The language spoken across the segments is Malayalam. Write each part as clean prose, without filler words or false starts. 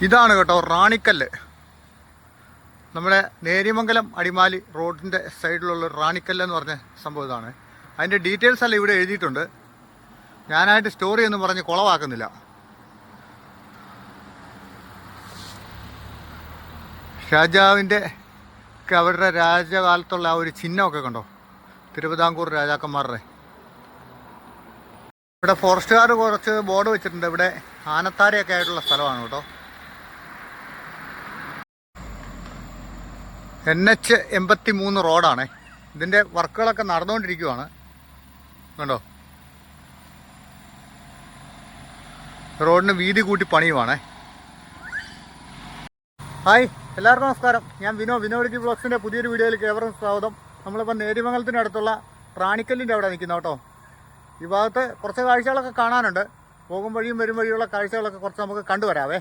ഇതാണ് കേട്ടോ റാണിക്കല്ല്. നമ്മുടെ നേര്യമംഗലം അടിമാലി റോഡിൻ്റെ സൈഡിലുള്ള റാണിക്കല്ല് എന്ന് പറഞ്ഞ സംഭവം ഇതാണ്. അതിൻ്റെ ഡീറ്റെയിൽസ് എല്ലാം ഇവിടെ എഴുതിയിട്ടുണ്ട്. ഞാനായിട്ട് സ്റ്റോറി ഒന്നും പറഞ്ഞ് കുളവാക്കുന്നില്ല. രാജാവിൻ്റെ അവരുടെ രാജകാലത്തുള്ള ആ ഒരു ചിഹ്നമൊക്കെ കണ്ടോ, തിരുവിതാംകൂർ രാജാക്കന്മാരുടെ. ഇവിടെ ഫോറസ്റ്റുകാർ കുറച്ച് ബോർഡ് വെച്ചിട്ടുണ്ട്. ഇവിടെ ആനത്താരയൊക്കെ ആയിട്ടുള്ള സ്ഥലമാണ് കേട്ടോ. NH83 റോഡാണ്. ഇതിൻ്റെ വർക്കുകളൊക്കെ നടന്നുകൊണ്ടിരിക്കുകയാണ് കണ്ടോ. റോഡിന് വീതി കൂട്ടി പണിയുവാണേ. ഹായ്, എല്ലാവർക്കും നമസ്കാരം. ഞാൻ വിനോദി വ്ളോഗ്സിൻ്റെ പുതിയൊരു വീഡിയോയിലേക്ക് ഏവർക്കും സ്വാഗതം. നമ്മളിപ്പോൾ നേര്യമംഗലത്തിനടുത്തുള്ള റാണിക്കല്ലിൻ്റെ അവിടെ നിൽക്കുന്ന കേട്ടോ. ഈ ഭാഗത്ത് കുറച്ച് കാഴ്ചകളൊക്കെ കാണാനുണ്ട്. പോകും വഴിയും വരും വഴിയുള്ള കാഴ്ചകളൊക്കെ കുറച്ച് നമുക്ക് കണ്ടുവരാവേ.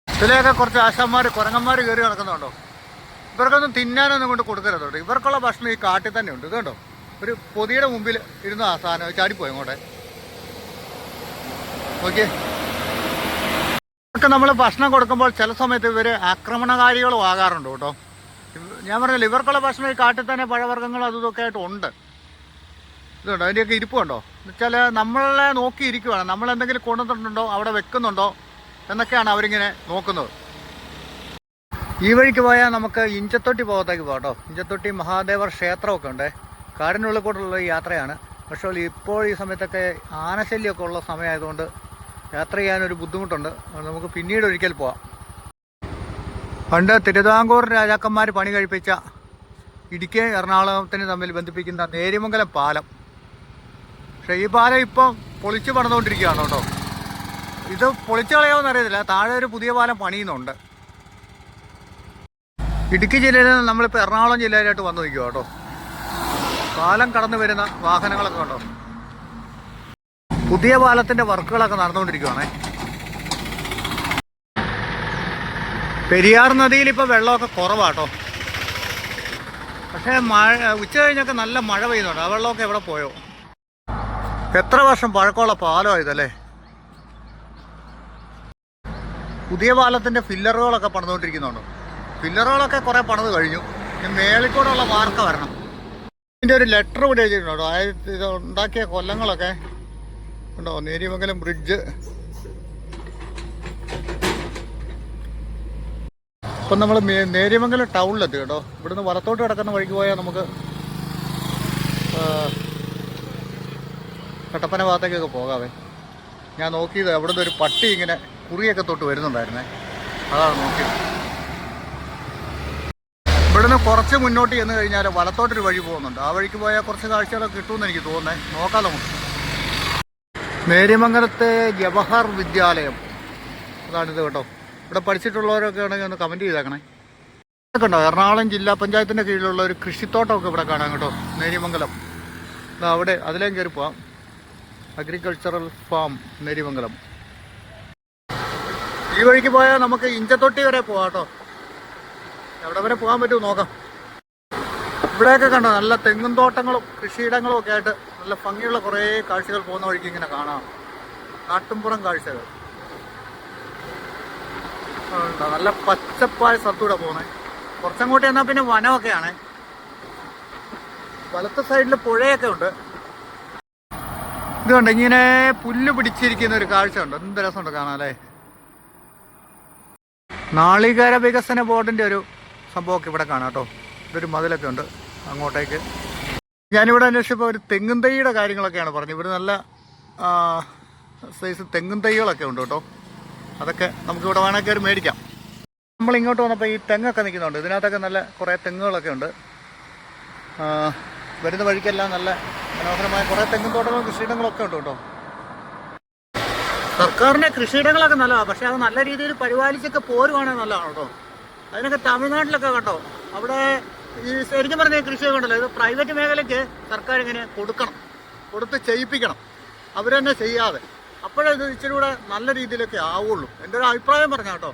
ഇതിലെയൊക്കെ കുറച്ച് ആശാന്മാർ കുരങ്ങന്മാർ കയറി നടക്കുന്നുണ്ടോ. ഇവർക്കൊന്നും തിന്നാനൊന്നും കൊണ്ട് കൊടുക്കരുത് കേട്ടോ. ഇവർക്കുള്ള ഭക്ഷണം ഈ കാട്ടിൽ തന്നെ ഉണ്ട്. ഇതുണ്ടോ, ഒരു പൊതിയുടെ മുമ്പിൽ ഇരുന്ന ആ സാധനം ചാടിപ്പോയി അങ്ങോട്ടെ. ഓക്കെ, ഇവർക്ക് നമ്മൾ ഭക്ഷണം കൊടുക്കുമ്പോൾ ചില സമയത്ത് ഇവർ ആക്രമണകാരികളും ആകാറുണ്ട് കേട്ടോ. ഞാൻ പറഞ്ഞില്ല, ഇവർക്കുള്ള ഭക്ഷണം ഈ കാട്ടിൽ തന്നെ പഴവർഗ്ഗങ്ങൾ അതും ഇതൊക്കെ ആയിട്ട് ഉണ്ട്. ഇതുണ്ടോ, അതിൻ്റെയൊക്കെ ഇരിപ്പുണ്ടോ എന്ന് വെച്ചാൽ നമ്മളെ നോക്കിയിരിക്കുവാണ്. നമ്മളെന്തെങ്കിലും കൊണ്ടുവന്നിട്ടുണ്ടോ, അവിടെ വെക്കുന്നുണ്ടോ എന്നൊക്കെയാണ് അവരിങ്ങനെ നോക്കുന്നത്. ഈ വഴിക്ക് പോയാൽ നമുക്ക് ഇഞ്ചത്തൊട്ടി ഭാഗത്തേക്ക് പോകാം കേട്ടോ. ഇഞ്ചത്തൊട്ടി മഹാദേവർ ക്ഷേത്രമൊക്കെ ഉണ്ട്. കാടിനുള്ളിൽ കൂടെയുള്ള യാത്രയാണ്. പക്ഷേ ഇപ്പോൾ ഈ സമയത്തൊക്കെ ആനശല്യമൊക്കെ ഉള്ള സമയമായതുകൊണ്ട് യാത്ര ചെയ്യാനൊരു ബുദ്ധിമുട്ടുണ്ട്. നമുക്ക് പിന്നീട് ഒരിക്കൽ പോവാം. പണ്ട് തിരുവിതാംകൂർ രാജാക്കന്മാർ പണി കഴിപ്പിച്ച ഇടുക്കി എറണാകുളത്തിന് തമ്മിൽ ബന്ധിപ്പിക്കുന്ന നേര്യമംഗലം പാലം. പക്ഷേ ഈ പാലം ഇപ്പം പൊളിച്ച് പണിതുകൊണ്ടിരിക്കുകയാണ് കേട്ടോ. ഇത് പൊളിച്ച് കളയാമെന്ന് അറിയത്തില്ല. താഴെ ഒരു പുതിയ പാലം പണിയുന്നുണ്ട്. ഇടുക്കി ജില്ലയിൽ നിന്ന് നമ്മളിപ്പോൾ എറണാകുളം ജില്ലയിലായിട്ട് വന്നു നിൽക്കുക കേട്ടോ. പാലം കടന്നു വരുന്ന വാഹനങ്ങളൊക്കെ ഉണ്ടോ. പുതിയ പാലത്തിൻ്റെ വർക്കുകളൊക്കെ നടന്നുകൊണ്ടിരിക്കുകയാണേ. പെരിയാർ നദിയിൽ ഇപ്പോൾ വെള്ളമൊക്കെ കുറവാട്ടോ. പക്ഷേ ഉച്ച കഴിഞ്ഞൊക്കെ നല്ല മഴ പെയ്യുന്നുണ്ട്. ആ വെള്ളമൊക്കെ എവിടെ പോയോ. എത്ര വർഷം പഴക്കമുള്ള പാലമാണ് ഇതല്ലേ. പുതിയ പാലത്തിൻ്റെ ഫില്ലറുകളൊക്കെ പണിതുകൊണ്ടിരിക്കുന്നുണ്ടോ. ഫില്ലറുകളൊക്കെ കുറേ പണിത് കഴിഞ്ഞു. മേളിക്കൂടെയുള്ള വാർക്ക വരണം. ഇതിൻ്റെ ഒരു ലെറ്റർ ഇവിടെ എഴുതിയിട്ടുണ്ടോ. അതായത് ഇത് ഉണ്ടാക്കിയ കൊല്ലങ്ങളൊക്കെ ഉണ്ടോ. നേര്യമംഗലം ബ്രിഡ്ജ്. ഇപ്പം നമ്മൾ നേര്യമംഗലം ടൗണിലെത്തി കേട്ടോ. ഇവിടുന്ന് വലത്തോട്ട് കിടക്കുന്ന വഴിക്ക് പോയാൽ നമുക്ക് കട്ടപ്പന ഭാഗത്തേക്കൊക്കെ പോകാവേ. ഞാൻ നോക്കിയത് അവിടുന്ന് ഒരു പട്ടി ഇങ്ങനെ കുറിയൊക്കെ തൊട്ട് വരുന്നുണ്ടായിരുന്നേ. അതാണ് നോക്കിയത്. ഇവിടുന്ന് കുറച്ച് മുന്നോട്ട് ചെന്ന് കഴിഞ്ഞാൽ വലത്തോട്ടൊരു വഴി പോകുന്നുണ്ട്. ആ വഴിക്ക് പോയാൽ കുറച്ച് കാഴ്ചകളൊക്കെ കിട്ടുമെന്ന് എനിക്ക് തോന്നുന്നത്. നോക്കാം നമുക്ക്. നേര്യമംഗലത്തെ ജവഹർ വിദ്യാലയം അതാണിത് കേട്ടോ. ഇവിടെ പഠിച്ചിട്ടുള്ളവരൊക്കെ ആണെങ്കിൽ ഒന്ന് കമൻറ്റ് ചെയ്തേക്കണേ. ഇതൊക്കെ ഉണ്ടോ, എറണാകുളം ജില്ലാ പഞ്ചായത്തിൻ്റെ കീഴിലുള്ള ഒരു കൃഷിത്തോട്ടമൊക്കെ ഇവിടെ കാണാം കേട്ടോ. നേര്യമംഗലം അവിടെ അതിലേം കയറി പോവാം. Agricultural farm Neriamangalam. ഈ വഴിക്ക് പോയാൽ നമുക്ക് ഇഞ്ചത്തൊട്ടി വരെ പോവാം കേട്ടോ. എവിടെ വരെ പോകാൻ പറ്റുമോ നോക്കാം. ഇവിടെയൊക്കെ കണ്ടോ, നല്ല തെങ്ങും തോട്ടങ്ങളും കൃഷിയിടങ്ങളും ഒക്കെ ആയിട്ട് നല്ല ഭംഗിയുള്ള കുറേ കാഴ്ചകൾ പോകുന്ന വഴിക്ക് ഇങ്ങനെ കാണാം. നാട്ടുംപുറം കാഴ്ചകൾ നല്ല പച്ചപ്പായ സ്ഥലത്തൂടെ പോകുന്നേ. കുറച്ചങ്ങോട്ട് ചെന്നാൽ പിന്നെ വനമൊക്കെയാണ്. വലത്തെ സൈഡിൽ പുഴയൊക്കെ ഉണ്ട്. ഇതുകൊണ്ട് ഇങ്ങനെ പുല്ല് പിടിച്ചിരിക്കുന്ന ഒരു കാഴ്ച ഉണ്ട്. എന്ത് രസമുണ്ട് കാണാൻ അല്ലേ. നാളികേര വികസന ബോർഡിൻ്റെ ഒരു സംഭവമൊക്കെ ഇവിടെ കാണാം കേട്ടോ. ഇതൊരു മതിലൊക്കെ ഉണ്ട് അങ്ങോട്ടേക്ക്. ഞാനിവിടെ അന്വേഷിച്ചപ്പോൾ ഒരു തെങ്ങും തൈയുടെ കാര്യങ്ങളൊക്കെയാണ് പറഞ്ഞത്. ഇവിടെ നല്ല സൈസ് തെങ്ങും തൈകളൊക്കെ ഉണ്ട് കേട്ടോ. അതൊക്കെ നമുക്കിവിടെ വേണമെങ്കിൽ ഒരു മേടിക്കാം. നമ്മളിങ്ങോട്ട് വന്നപ്പോൾ ഈ തെങ്ങൊക്കെ നിൽക്കുന്നുണ്ട്. ഇതിനകത്തൊക്കെ നല്ല കുറേ തെങ്ങുകളൊക്കെ ഉണ്ട്. വരുന്ന വഴിക്കെല്ലാം നല്ല മനോഹരമായ കുറേ തെങ്ങും തോട്ടങ്ങളും കൃഷിയിടങ്ങളൊക്കെ ഉണ്ട് കേട്ടോ. സർക്കാരിൻ്റെ കൃഷിയിടങ്ങളൊക്കെ നല്ലതാണ്. പക്ഷേ അത് നല്ല രീതിയിൽ പരിപാലിച്ചൊക്കെ പോരുവാണെങ്കിൽ നല്ലതാണ് കേട്ടോ. അതിനൊക്കെ തമിഴ്നാട്ടിലൊക്കെ കണ്ടോ, അവിടെ ഈ ശരിക്കും പറഞ്ഞ കൃഷിയൊക്കെ ഉണ്ടല്ലോ, ഇത് പ്രൈവറ്റ് മേഖലയ്ക്ക് സർക്കാർ ഇങ്ങനെ കൊടുത്ത് ചെയ്യിപ്പിക്കണം. അവർ തന്നെ ചെയ്യാതെ. അപ്പോഴേ ഇത് ഇച്ചിരി കൂടെ നല്ല രീതിയിലൊക്കെ ആവുള്ളൂ. എൻ്റെ ഒരു അഭിപ്രായം പറഞ്ഞാൽ കേട്ടോ.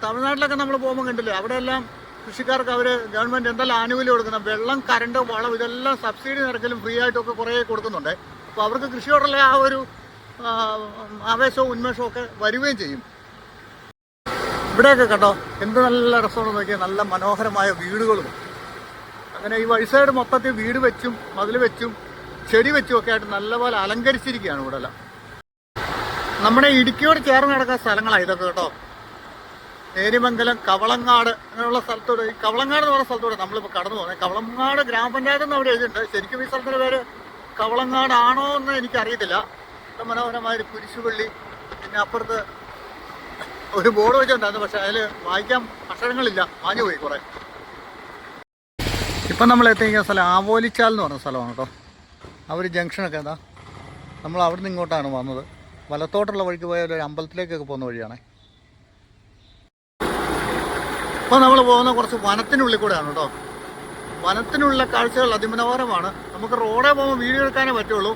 തമിഴ്നാട്ടിലൊക്കെ നമ്മൾ പോകുമ്പോൾ കണ്ടില്ലേ, അവിടെയെല്ലാം കൃഷിക്കാർക്ക് അവർ ഗവൺമെൻറ് എന്തെല്ലാം ആനുകൂല്യം കൊടുക്കുന്നത്, വെള്ളം, കറണ്ട്, വളം ഇതെല്ലാം സബ്സിഡി നിരക്കിലും ഫ്രീ ആയിട്ടൊക്കെ കുറേ കൊടുക്കുന്നുണ്ട്. അപ്പോൾ അവർക്ക് കൃഷിയോടുള്ള ആ ഒരു ആവേശവും ഉന്മേഷവും ഒക്കെ വരികയും ചെയ്യും. ഇവിടെയൊക്കെ കേട്ടോ എന്ത് നല്ല രസമാണെന്ന് നോക്കിയാൽ, നല്ല മനോഹരമായ വീടുകളും. അങ്ങനെ ഈ വഴി സൈഡ് മൊത്തത്തിൽ വീട് വെച്ചും മതിൽ വെച്ചും ചെടി വെച്ചും ഒക്കെ ആയിട്ട് നല്ലപോലെ അലങ്കരിച്ചിരിക്കുകയാണ് ഇവിടെ എല്ലാം. നമ്മുടെ ഇടുക്കിയോട് ചേർന്ന് കിടക്കുന്ന സ്ഥലങ്ങളാണ് ഇതൊക്കെ കേട്ടോ. നേരിമംഗലം, കവളങ്ങാട് അങ്ങനെയുള്ള സ്ഥലത്തൂടെ, ഈ കവളങ്ങാട് എന്ന് പറയുന്ന സ്ഥലത്തൂടെ നമ്മളിപ്പോൾ കടന്നു പോകുന്നത്. കവളങ്ങാട് ഗ്രാമപഞ്ചായത്ത് എന്ന് അവിടെ എഴുതിയിട്ടുണ്ട്. ശരിക്കും ഈ സ്ഥലത്തിൻ്റെ പേര് കവളങ്ങാടാണോ എന്ന് എനിക്കറിയത്തില്ല. മനോഹരമായ ഒരു കുരിശുപള്ളി, പിന്നെ അപ്പുറത്ത് ഒരു ബോർഡ് വെച്ചിട്ടുണ്ടായിരുന്നു, പക്ഷെ അതിൽ വായിക്കാൻ അക്ഷരങ്ങളില്ല, മാഞ്ഞു പോയി കുറേ. ഇപ്പം നമ്മൾ എത്തിക്കുന്ന സ്ഥലം ആവോലിച്ചാൽ എന്ന് പറഞ്ഞ സ്ഥലമാണ് കേട്ടോ. ആ ഒരു ജംഗ്ഷനൊക്കെ എന്താ, നമ്മൾ അവിടെ നിന്ന് ഇങ്ങോട്ടാണ് വന്നത്. വലത്തോട്ടുള്ള വഴിക്ക് പോയാൽ ഒരു അമ്പലത്തിലേക്കൊക്കെ പോകുന്ന വഴിയാണ്. ഇപ്പോൾ നമ്മൾ പോകുന്ന കുറച്ച് വനത്തിനുള്ളിൽ കൂടെയാണ് കേട്ടോ. വനത്തിനുള്ള കാഴ്ചകൾ അതിമനോഹരമാണ്. നമുക്ക് റോഡേ പോകുമ്പോൾ വീഡിയോ എടുക്കാനേ പറ്റുള്ളൂ,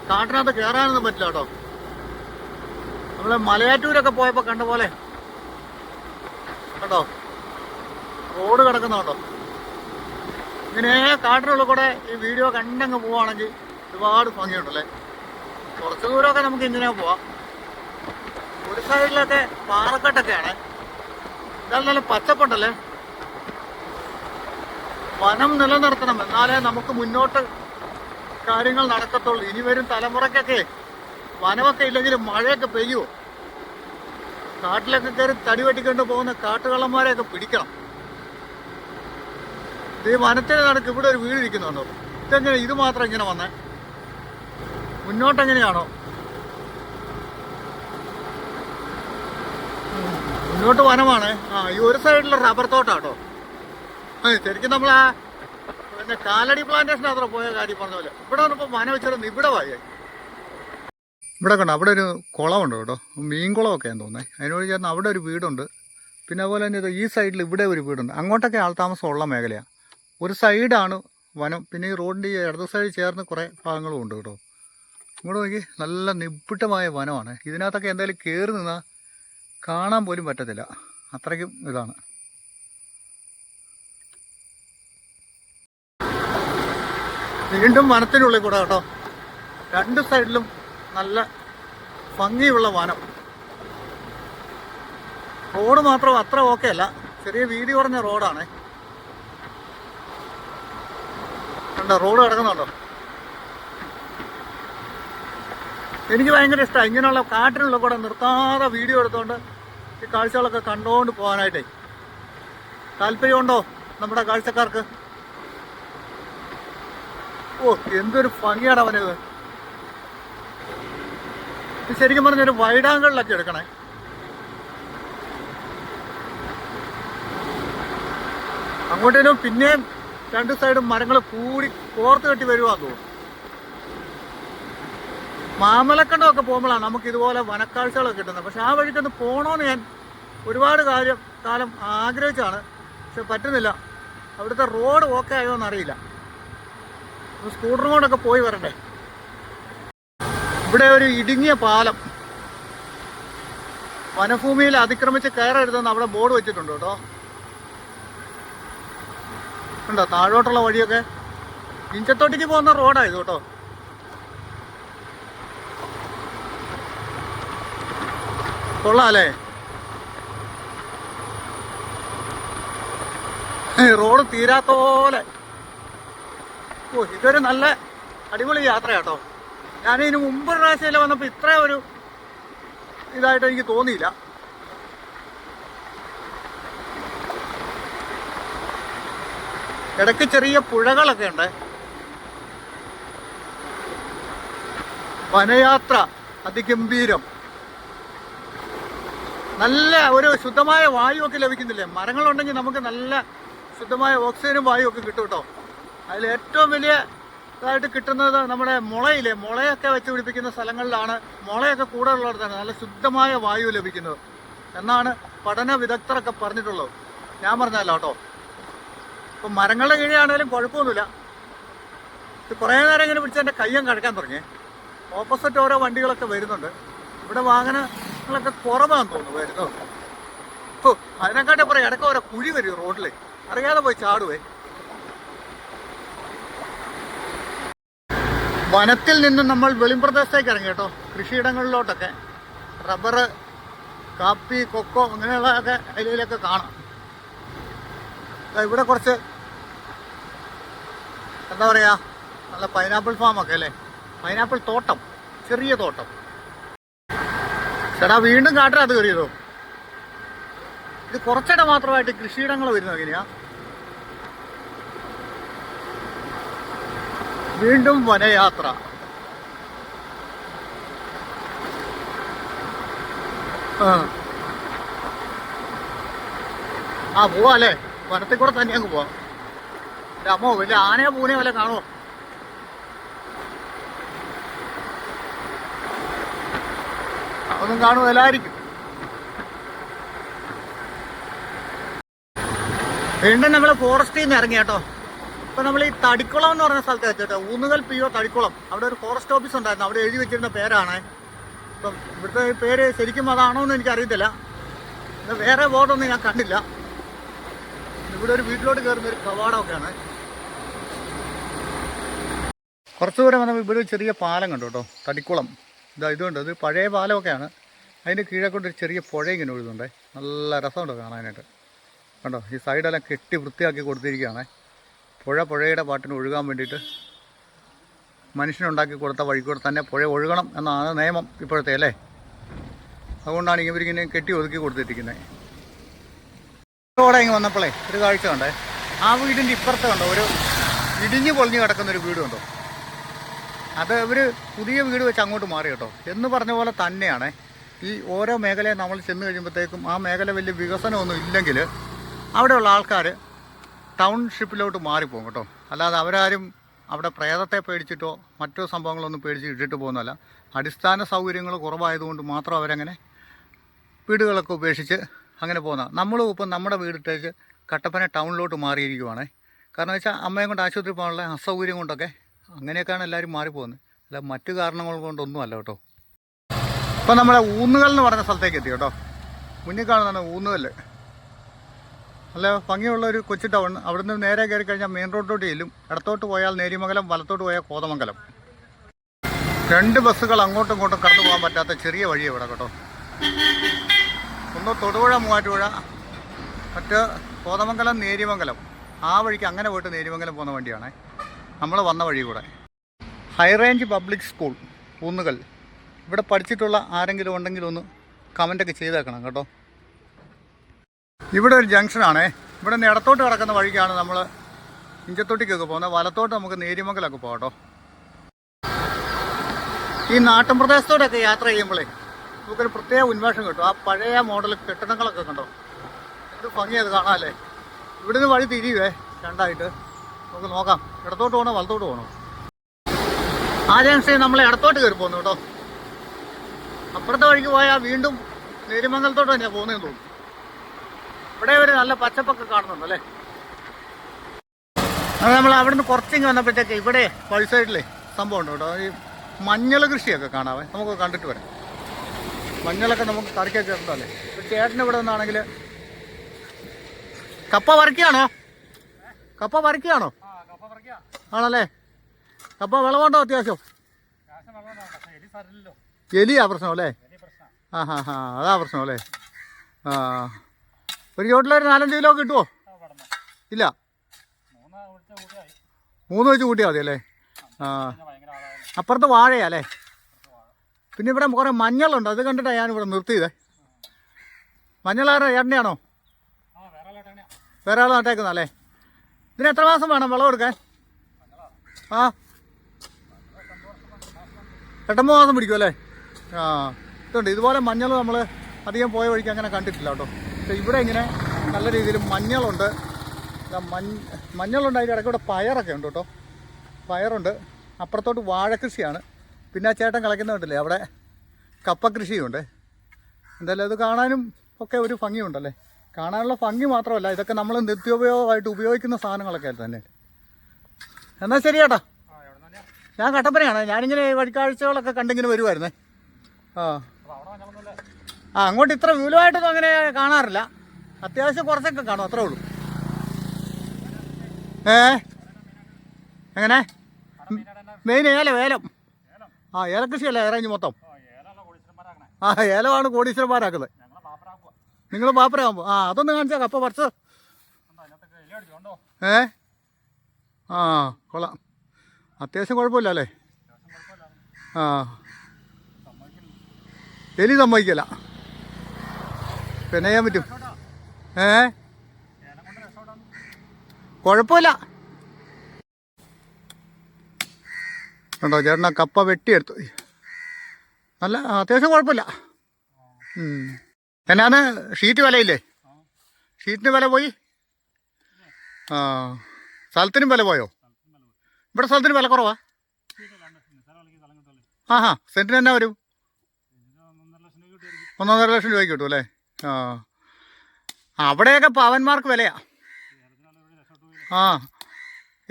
കാട്ടിനകത്ത് കയറാനൊന്നും പറ്റില്ല കേട്ടോ. നമ്മൾ മലയാറ്റൂരൊക്കെ പോയപ്പോൾ കണ്ട പോലെ കേട്ടോ റോഡ് കിടക്കുന്നുണ്ടോ. ഇങ്ങനെ കാട്ടിനുള്ളിൽ കൂടെ ഈ വീഡിയോ കണ്ടങ്ങ് പോവുകയാണെങ്കിൽ ഒരുപാട് ഭംഗിയുണ്ടല്ലേ. കുറച്ച് ദൂരമൊക്കെ നമുക്ക് ഇങ്ങനെ പോവാം. ഒരു സൈഡിലൊക്കെ പാറക്കെട്ടൊക്കെയാണ്. ഇതായാലും നല്ല പച്ചപ്പുണ്ടല്ലേ. വനം നിലനിർത്തണം, എന്നാലേ നമുക്ക് മുന്നോട്ട് കാര്യങ്ങൾ നടക്കത്തുള്ളൂ. ഇനി വരും തലമുറയ്ക്കൊക്കെ വനമൊക്കെ ഇല്ലെങ്കിൽ മഴയൊക്കെ പെയ്യുമോ. കാട്ടിലൊക്കെ കയറി തടി വെട്ടിക്കൊണ്ട് പോകുന്ന കാട്ടുകള്ളന്മാരെയൊക്കെ പിടിക്കണം. ഈ വനത്തിന് നടക്ക് ഇവിടെ ഒരു വീട് ഇരിക്കുന്നുണ്ടോ. ഇതെങ്ങനെ ഇത് മാത്രം ഇങ്ങനെ വന്നേ, മുന്നോട്ടെങ്ങനെയാണോ? മുന്നോട്ട് വനമാണ്. ഈ ഒരു സൈഡിൽ റബ്ബർ തോട്ടാട്ടോ. ശരിക്കും നമ്മൾ ആ പിന്നെ കാലടി പ്ലാന്റേഷനകത്ത് പോയ കാര്യം പറഞ്ഞ പോലെ ഇവിടെ വന്നപ്പോൾ വനം വെച്ചിരുന്നു ഇവിടെ വായി. ഇവിടെ കണ്ടോ, അവിടെ ഒരു കുളമുണ്ട് കേട്ടോ, മീൻകുളമൊക്കെയാന്ന് തോന്നുന്നത്. അതിനോട് ചേർന്ന് അവിടെ ഒരു വീടുണ്ട്. പിന്നെ അതുപോലെ തന്നെ ഈ സൈഡിൽ ഇവിടെ ഒരു വീടുണ്ട്. അങ്ങോട്ടൊക്കെ ആൾതാമസമുള്ള മേഖലയാണ്. ഒരു സൈഡാണ് വനം, പിന്നെ ഈ റോഡിൻ്റെ ഈ ഇടത് സൈഡ് ചേർന്ന് കുറേ ഭാഗങ്ങളും ഉണ്ട് കേട്ടോ. ഇങ്ങോട്ട് നോക്കി, നല്ല നിബിഡമായ വനമാണ്. ഇതിനകത്തൊക്കെ എന്തായാലും കയറി നിന്നാൽ കാണാൻ പോലും പറ്റത്തില്ല, അത്രയ്ക്കും ഇതാണ്. വീണ്ടും വനത്തിനുള്ളിൽ കൂടെ കേട്ടോ, രണ്ട് സൈഡിലും നല്ല ഭംഗിയുള്ള വനം. റോഡ് മാത്രം അത്ര ഓക്കെ അല്ല, ചെറിയ വീതി കുറഞ്ഞ റോഡാണ്. കണ്ടോ റോഡ് കിടക്കുന്നുണ്ടോ. എനിക്ക് ഭയങ്കര ഇഷ്ടമാണ് ഇങ്ങനെയുള്ള കാട്ടിനുള്ള കൂടെ നിർത്താതെ വീഡിയോ എടുത്തുകൊണ്ട് ഈ കാഴ്ചകളൊക്കെ കണ്ടുകൊണ്ട് പോകാനായിട്ടേ. താല്പര്യമുണ്ടോ നമ്മുടെ കാഴ്ചക്കാർക്ക്? ഓ എന്തൊരു ഭംഗിയാണ് അവനത്. ശരിക്കും പറഞ്ഞൊരു വൈഡാങ്കളിലൊക്കെ എടുക്കണേ. അങ്ങോട്ടേലും പിന്നെയും രണ്ട് സൈഡും മരങ്ങൾ കൂടി കോർത്ത് കെട്ടി വരുവാന്ന് തോന്നുന്നു. മാമലക്കണ്ടമൊക്കെ പോകുമ്പോഴാണ് നമുക്ക് ഇതുപോലെ വനക്കാഴ്ചകളൊക്കെ കിട്ടുന്നത്. പക്ഷെ ആ വഴിക്കൊന്ന് പോകണമെന്ന് ഞാൻ ഒരുപാട് കാലം ആഗ്രഹിച്ചാണ്, പക്ഷെ പറ്റുന്നില്ല. അവിടുത്തെ റോഡ് ഓക്കെ ആയോ എന്നറിയില്ല. സ്കൂട്ടറും കൊണ്ടൊക്കെ പോയി വരണ്ടേ. ഇവിടെ ഒരു ഇടുങ്ങിയ പാലം, വനഭൂമിയിൽ അതിക്രമിച്ച് കയറരുതെന്ന് അവിടെ ബോർഡ് വെച്ചിട്ടുണ്ട് കേട്ടോ. ഉണ്ടോ താഴോട്ടുള്ള വഴിയൊക്കെ ഇഞ്ചത്തോട്ടേക്ക് പോകുന്ന റോഡായത് കേട്ടോ. കൊള്ളാല്ലേ റോഡ് തീരാത്ത പോലെ. ഓ ഇതൊരു നല്ല അടിപൊളി യാത്ര കേട്ടോ. ഞാനിതിന് മുമ്പ് പ്രാവശ്യത്തിൽ വന്നപ്പോൾ ഇത്ര ഒരു ഇതായിട്ട് എനിക്ക് തോന്നിയില്ല. ഇടയ്ക്ക് ചെറിയ പുഴകളൊക്കെ ഉണ്ട്. വനയാത്ര അതിഗംഭീരം. നല്ല ഒരു ശുദ്ധമായ വായുവൊക്കെ ലഭിക്കുന്നില്ലേ. മരങ്ങളുണ്ടെങ്കിൽ നമുക്ക് നല്ല ശുദ്ധമായ ഓക്സിജനും വായുവൊക്കെ കിട്ടും കേട്ടോ. അതിൽ ഏറ്റവും വലിയ ഇതായിട്ട് കിട്ടുന്നത് നമ്മുടെ മുളയില്ലേ, മുളയൊക്കെ വെച്ച് പിടിപ്പിക്കുന്ന സ്ഥലങ്ങളിലാണ് മുളയൊക്കെ കൂടുതലുള്ളിടത്താണ് നല്ല ശുദ്ധമായ വായു ലഭിക്കുന്നത് എന്നാണ് പഠന വിദഗ്ധരൊക്കെ പറഞ്ഞിട്ടുള്ളത്. ഞാൻ പറഞ്ഞല്ലോ കേട്ടോ. ഇപ്പം മരങ്ങളുടെ കീഴാണേലും കുഴപ്പമൊന്നുമില്ല. ഇത് കുറേ നേരം ഇങ്ങനെ പിടിച്ച് എൻ്റെ കയ്യം കഴക്കാൻ തുടങ്ങി. ഓപ്പോസിറ്റ് ഓരോ വണ്ടികളൊക്കെ വരുന്നുണ്ട്. ഇവിടെ വാഹനങ്ങളൊക്കെ കുറവാന്ന് തോന്നുന്നു വരുന്നത്. ഓ അതിനെക്കാട്ടെ പറയാം, ഇടയ്ക്ക് ഓരോ കുഴി വരും റോഡിൽ, അറിയാതെ പോയി ചാടുവേ. വനത്തിൽ നിന്നും നമ്മൾ വെളിമ്പ്രദേശത്തേക്ക് ഇറങ്ങി കേട്ടോ. കൃഷിയിടങ്ങളിലോട്ടൊക്കെ റബ്ബർ കാപ്പി, കൊക്കോ അങ്ങനെയുള്ളതൊക്കെ അതിലൊക്കെ കാണാം. ഇവിടെ കുറച്ച് എന്താ പറയുക, നല്ല പൈനാപ്പിൾ ഫാമൊക്കെ അല്ലേ, പൈനാപ്പിൾ തോട്ടം, ചെറിയ തോട്ടം. ചേട്ടാ വീണ്ടും കാട്ടിനകത്ത് കയറിയതോ? ഇത് കുറച്ചിട മാത്രമായിട്ട് കൃഷിയിടങ്ങൾ വരുന്നത് എങ്ങനെയാ? വീണ്ടും വനയാത്ര. ആ പോവാ അല്ലേ, വനത്തിൽ കൂടെ തന്നെ അങ്ങ് പോവാം. അമ്മോ വലിയ ആനയോ പൂനെയോ വല്ല കാണുമോ? അതൊന്നും കാണുമല്ലായിരിക്കും. വീണ്ടും നമ്മൾ ഫോറസ്റ്റിൽ നിന്ന് ഇറങ്ങി കേട്ടോ. ഇപ്പം നമ്മൾ ഈ തടിക്കുളം എന്ന് പറഞ്ഞ സ്ഥലത്ത് വെച്ചിട്ട് ഊന്നുകൽ PO തടിക്കുളം, അവിടെ ഒരു ഫോറസ്റ്റ് ഓഫീസ് ഉണ്ടായിരുന്നു. അവിടെ എഴുതി വെച്ചിരുന്ന പേരാണ്. ഇപ്പം ഇവിടുത്തെ പേര് ശരിക്കും അതാണോ എന്ന് എനിക്കറിയത്തില്ല. വേറെ ബോർഡൊന്നും ഞാൻ കണ്ടില്ല. ഇവിടെ ഒരു വീട്ടിലോട്ട് കയറുന്ന ഒരു കവാടമൊക്കെയാണ്. കുറച്ച് ദൂരം വന്നപ്പോൾ ഇവിടെ ഒരു ചെറിയ പാലം കണ്ടു കേട്ടോ, തടിക്കുളം. ഇതുകൊണ്ട് ഇത് പഴയ പാലമൊക്കെയാണ്. അതിൻ്റെ കീഴെ കൊണ്ട് ഒരു ചെറിയ പുഴ ഇങ്ങനെ ഒഴുകുന്നുണ്ട്. നല്ല രസമുണ്ട് കാണാനായിട്ട്. കണ്ടോ, ഈ സൈഡെല്ലാം കെട്ടി വൃത്തിയാക്കി കൊടുത്തിരിക്കുകയാണ്. പുഴയുടെ പാട്ടിന് ഒഴുകാൻ വേണ്ടിയിട്ട് മനുഷ്യനുണ്ടാക്കി കൊടുത്ത വഴിക്കൂടെ തന്നെ പുഴ ഒഴുകണം എന്നാണ് നിയമം ഇപ്പോഴത്തെ അല്ലേ. അതുകൊണ്ടാണ് ഇവരിങ്ങനെ കെട്ടി ഒതുക്കി കൊടുത്തിരിക്കുന്നത്. ഇവിടെ ഇങ്ങനെ വന്നപ്പോഴേ ഒരു കാഴ്ച കണ്ടേ, ആ വീടിൻ്റെ ഇപ്പുറത്ത് കണ്ടോ ഒരു ഇടിഞ്ഞു പൊളിഞ്ഞു കിടക്കുന്നൊരു വീട് കണ്ടോ. അത് ഇവർ പുതിയ വീട് വെച്ച് അങ്ങോട്ട് മാറി കേട്ടോ. എന്ന് പറഞ്ഞ പോലെ തന്നെയാണ് ഈ ഓരോ മേഖലയെ നമ്മൾ ചെന്ന് കഴിയുമ്പോഴത്തേക്കും ആ മേഖല വലിയ വികസനമൊന്നും ഇല്ലെങ്കിൽ അവിടെയുള്ള ആൾക്കാർ ടൗൺഷിപ്പിലോട്ട് മാറിപ്പോകും കേട്ടോ. അല്ലാതെ അവരാരും അവിടെ പ്രേതത്തെ പേടിച്ചിട്ടോ മറ്റോ സംഭവങ്ങളൊന്നും പേടിച്ച് ഇട്ടിട്ട് പോകുന്നതല്ല. അടിസ്ഥാന സൗകര്യങ്ങൾ കുറവായതുകൊണ്ട് മാത്രം അവരങ്ങനെ വീടുകളൊക്കെ ഉപേക്ഷിച്ച് അങ്ങനെ പോകുന്ന. നമ്മളും ഇപ്പം നമ്മുടെ വീടിട്ടേക്ക് കട്ടപ്പന ടൗണിലോട്ട് മാറിയിരിക്കുവാണ്. കാരണം വെച്ചാൽ അമ്മയെ കൊണ്ട് ആശുപത്രി പോകാനുള്ള അസൗകര്യം കൊണ്ടൊക്കെ അങ്ങനെയൊക്കെയാണ് എല്ലാവരും മാറിപ്പോകുന്നത്. അല്ല മറ്റു കാരണങ്ങൾ കൊണ്ടൊന്നും അല്ല കേട്ടോ. ഇപ്പം നമ്മളെ ഊന്നുകൽ എന്ന് പറഞ്ഞ സ്ഥലത്തേക്ക് എത്തി കേട്ടോ. മുന്നിൽ കാണുന്നതാണ് ഊന്നുകൽ. നല്ല ഭംഗിയുള്ള ഒരു കൊച്ചു ടൗൺ. അവിടുന്ന് നേരെ കയറി കഴിഞ്ഞാൽ മെയിൻ റോഡിലോട്ട് ചെല്ലും. ഇടത്തോട്ട് പോയാൽ നേരിമംഗലം, വലത്തോട്ട് പോയാൽ കോതമംഗലം. 2 ബസ്സുകൾ അങ്ങോട്ടും ഇങ്ങോട്ടും കടന്നു പോകാൻ പറ്റാത്ത ചെറിയ വഴിയാണ് ഇവിടെ കേട്ടോ. ഒന്ന് തൊടുപുഴ മൂവാറ്റുപുഴ, മറ്റ് കോതമംഗലം നേരിമംഗലം. ആ വഴിക്ക് അങ്ങനെ പോയിട്ട് നേരിമംഗലം പോകുന്ന വണ്ടിയാണ് നമ്മൾ വന്ന വഴി കൂടെ. High range public school Oonnukal. ഇവിടെ പഠിച്ചിട്ടുള്ള ആരെങ്കിലും ഉണ്ടെങ്കിൽ ഒന്ന് കമൻ്റൊക്കെ ചെയ്തേക്കണം കേട്ടോ. ഇവിടെ ഒരു ജംഗ്ഷനാണേ. ഇവിടെ നിന്ന് ഇടത്തോട്ട് കിടക്കുന്ന വഴിക്കാണ് നമ്മൾ ഇഞ്ചത്തൊട്ടിക്കൊക്കെ പോകുന്നത്. വലത്തോട്ട് നമുക്ക് നേരിമംഗലമൊക്കെ പോകാം കേട്ടോ. ഈ നാട്ടിൻ പ്രദേശത്തോടൊക്കെ യാത്ര ചെയ്യുമ്പോഴേ നമുക്കൊരു പ്രത്യേക ഉന്മേഷം കിട്ടും. ആ പഴയ മോഡൽ കെട്ടിടങ്ങളൊക്കെ കണ്ടോ, എന്ത് ഭംഗിയത് കാണാമല്ലേ. ഇവിടുന്ന് വഴി തിരിയുവേ രണ്ടായിട്ട്. നമുക്ക് നോക്കാം, ഇടത്തോട്ട് പോകണോ വലത്തോട്ട് പോകണോ. ആ ജംഗ്ഷനിൽ നമ്മൾ ഇടത്തോട്ട് കയറി പോകുന്നു കേട്ടോ. അപ്പുറത്തെ വഴിക്ക് പോയാൽ വീണ്ടും നേരിമംഗലത്തോട്ട് തന്നെയാണ് പോകുന്നതെന്ന് തോന്നുന്നു. ഇവിടെ ഒരു നല്ല പച്ചപ്പൊക്കെ കാണുന്നുണ്ടല്ലേ. അത് നമ്മൾ അവിടെ നിന്ന് കുറച്ചിങ്ങ് വന്നപ്പോഴത്തേക്ക് ഇവിടെ വഴി സൈഡിലെ സംഭവം ഉണ്ട് കേട്ടോ. ഈ മഞ്ഞൾ കൃഷിയൊക്കെ കാണാവേ, നമുക്ക് കണ്ടിട്ട് വരാം. മഞ്ഞളൊക്കെ നമുക്ക് കറിക്കൊക്കെ ഉണ്ടല്ലേ. ഒരു ചേട്ടന് ഇവിടെ നിന്നാണെങ്കിൽ കപ്പ പറിക്കുകയാണോ? കപ്പ പറിക്കുകയാണോ? ആണല്ലേ. കപ്പ വിളവുണ്ടോ അത്യാവശ്യം? എലിയാ പ്രശ്നം അല്ലേ? അതാ പ്രശ്നം അല്ലേ. ഒരു ചോട്ടിലൊരു 4-5 കിലോ കിട്ടുമോ? ഇല്ല, 3 വെച്ച് കൂട്ടിയാൽ മതി അല്ലേ. അപ്പുറത്ത് വാഴയാ അല്ലേ. പിന്നെ ഇവിടെ കുറേ മഞ്ഞളുണ്ട്, അത് കണ്ടിട്ടാണ് ഞാനിവിടെ നിർത്തിയതേ. മഞ്ഞളാരുടെ ചേട്ടൻ്റെയാണോ? വേറെ ആൾ നട്ടേക്കുന്ന അല്ലേ. ഇതിന് എത്ര മാസം വേണം വിളവ് എടുക്കാൻ? 8-9 മാസം പിടിക്കും അല്ലേ. ഇതുണ്ട്. ഇതുപോലെ മഞ്ഞൾ നമ്മൾ അധികം പോയ വഴിക്ക് അങ്ങനെ കണ്ടിട്ടില്ല കേട്ടോ. പക്ഷേ ഇവിടെ ഇങ്ങനെ നല്ല രീതിയിൽ മഞ്ഞളുണ്ട്. മഞ്ഞളുണ്ട്. അതിൻ്റെ ഇടയ്ക്കൂടെ പയറൊക്കെ ഉണ്ട് കേട്ടോ. പയറുണ്ട്. അപ്പുറത്തോട്ട് വാഴക്കൃഷിയാണ്. പിന്നെ ആ ചേട്ടൻ കളയ്ക്കുന്നുണ്ടല്ലേ, അവിടെ കപ്പ കൃഷിയുണ്ട്. എന്തായാലും അത് കാണാനും ഒക്കെ ഒരു ഭംഗിയുണ്ടല്ലേ. കാണാനുള്ള ഭംഗി മാത്രമല്ല, ഇതൊക്കെ നമ്മൾ നിത്യോപയോഗമായിട്ട് ഉപയോഗിക്കുന്ന സാധനങ്ങളൊക്കെ തന്നെ. എന്നാൽ ശരി ചേട്ടാ, ഞാൻ കട്ടപ്പനയാണ്. ഞാനിങ്ങനെ വഴിക്കാഴ്ചകളൊക്കെ കണ്ടിങ്ങനെ വരുമായിരുന്നേ. അങ്ങോട്ട് ഇത്ര വിപുലമായിട്ടൊന്നും അങ്ങനെ കാണാറില്ല. അത്യാവശ്യം കുറച്ചൊക്കെ കാണും, അത്രേ ഉള്ളൂ. എങ്ങനെ മെയിൻ ഏലം. ഏലക്കൃഷിയല്ലേ ഹൈറേഞ്ച് മൊത്തം. ഏലമാണ് കോടീശ്വരന്മാരാക്കുന്നത്. നിങ്ങൾ പാപ്പരാകുമ്പോൾ അതൊന്ന് കാണിച്ചാൽ കപ്പ പറിച്ചോ. ആ കൊള്ളാം, അത്യാവശ്യം കുഴപ്പമില്ല അല്ലേ? ആ എലി സമ്മതിക്കല, പിന്നെ ചെയ്യാൻ പറ്റും. കുഴപ്പമില്ല. കണ്ടോ ചേട്ടനാ കപ്പ വെട്ടിയെടുത്തു. നല്ല അത്യാവശ്യം കുഴപ്പമില്ല. എന്നാന്ന് ഷീറ്റ് വിലയില്ലേ? ഷീറ്റിന് വില പോയി. സ്ഥലത്തിനും വില പോയോ? ഇവിടെ സ്ഥലത്തിന് വില കുറവാ. സെൻറ്റിന് എന്നാ വരും? 1.5 ലക്ഷം രൂപയ്ക്ക് കിട്ടും അല്ലേ? അവിടെയൊക്കെ പവന്മാർക്ക് വിലയാ.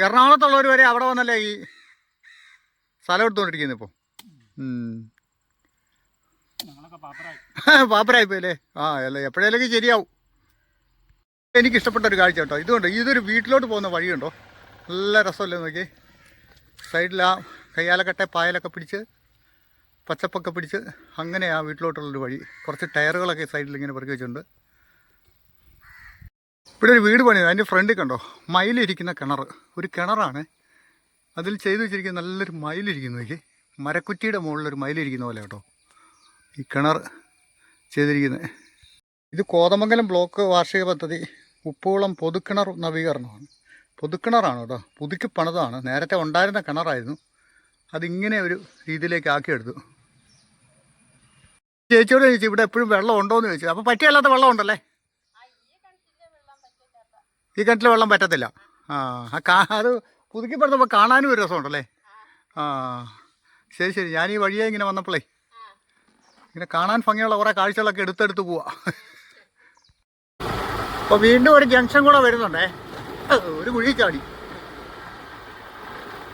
എറണാകുളത്തുള്ളവർ വരെ അവിടെ വന്നല്ലേ ഈ സ്ഥലം എടുത്തുകൊണ്ടിരിക്കുന്നത് ഇപ്പോൾ. പാപ്പരായി പോയല്ലേ? അല്ല എപ്പോഴേലൊക്കെ ശരിയാവും. എനിക്കിഷ്ടപ്പെട്ട ഒരു കാഴ്ച കേട്ടോ ഇതുകൊണ്ട്. ഇതൊരു വീട്ടിലോട്ട് പോകുന്ന വഴിയുണ്ടോ, നല്ല രസമല്ലേ നോക്കി. സൈഡിൽ കയ്യാലക്കട്ടെ പായലൊക്കെ പിടിച്ച് പച്ചപ്പൊക്കെ പിടിച്ച് അങ്ങനെ വീട്ടിലോട്ടുള്ളൊരു വഴി. കുറച്ച് ടയറുകളൊക്കെ സൈഡിൽ ഇങ്ങനെ പെറുക്കി വെച്ചിട്ടുണ്ട്. ഇവിടെ ഒരു വീട് പണിയത്, അതിൻ്റെ ഫ്രണ്ടിൽ കണ്ടോ മയിലിരിക്കുന്ന കിണർ. ഒരു കിണറാണ്, അതിൽ ചെയ്തു വെച്ചിരിക്കുന്ന നല്ലൊരു മയിലിരിക്കുന്നു. നോക്കി, മരക്കുറ്റിയുടെ മുകളിലൊരു മയിലിരിക്കുന്ന പോലെ കേട്ടോ ഈ കിണർ ചെയ്തിരിക്കുന്നത്. ഇത് കോതമംഗലം ബ്ലോക്ക് വാർഷിക പദ്ധതി ഉപ്പുകുളം പൊതുക്കിണർ നവീകരണമാണ്. പൊതുക്കിണറാണ് കേട്ടോ, പുതുക്കി പണിതാണ്. നേരത്തെ ഉണ്ടായിരുന്ന കിണറായിരുന്നു, അതിങ്ങനെ ഒരു രീതിയിലേക്ക് ആക്കിയെടുത്തു. ചേച്ചിയോട് ചോദിച്ചു ഇവിടെ എപ്പോഴും വെള്ളം ഉണ്ടോയെന്ന് ചോദിച്ചു. അപ്പോൾ പറ്റിയല്ലാത്ത വെള്ളം ഉണ്ടല്ലേ? ഈ കിണറ്റിൽ വെള്ളം പറ്റത്തില്ല. അത് പുതുക്കി പണിതപ്പോൾ കാണാനും ഒരു രസമുണ്ടല്ലേ? ശരി ശരി. ഞാൻ ഈ വഴിയെ ഇങ്ങനെ വന്നപ്പോഴേ ഇങ്ങനെ കാണാൻ ഭംഗിയുള്ള കുറേ കാഴ്ചകളൊക്കെ എടുത്തെടുത്ത് പോവാ. അപ്പോൾ വീണ്ടും ഒരു ജംഗ്ഷൻ കൂടെ വരുന്നുണ്ടേ, ഒരു കുഴി ചാടി.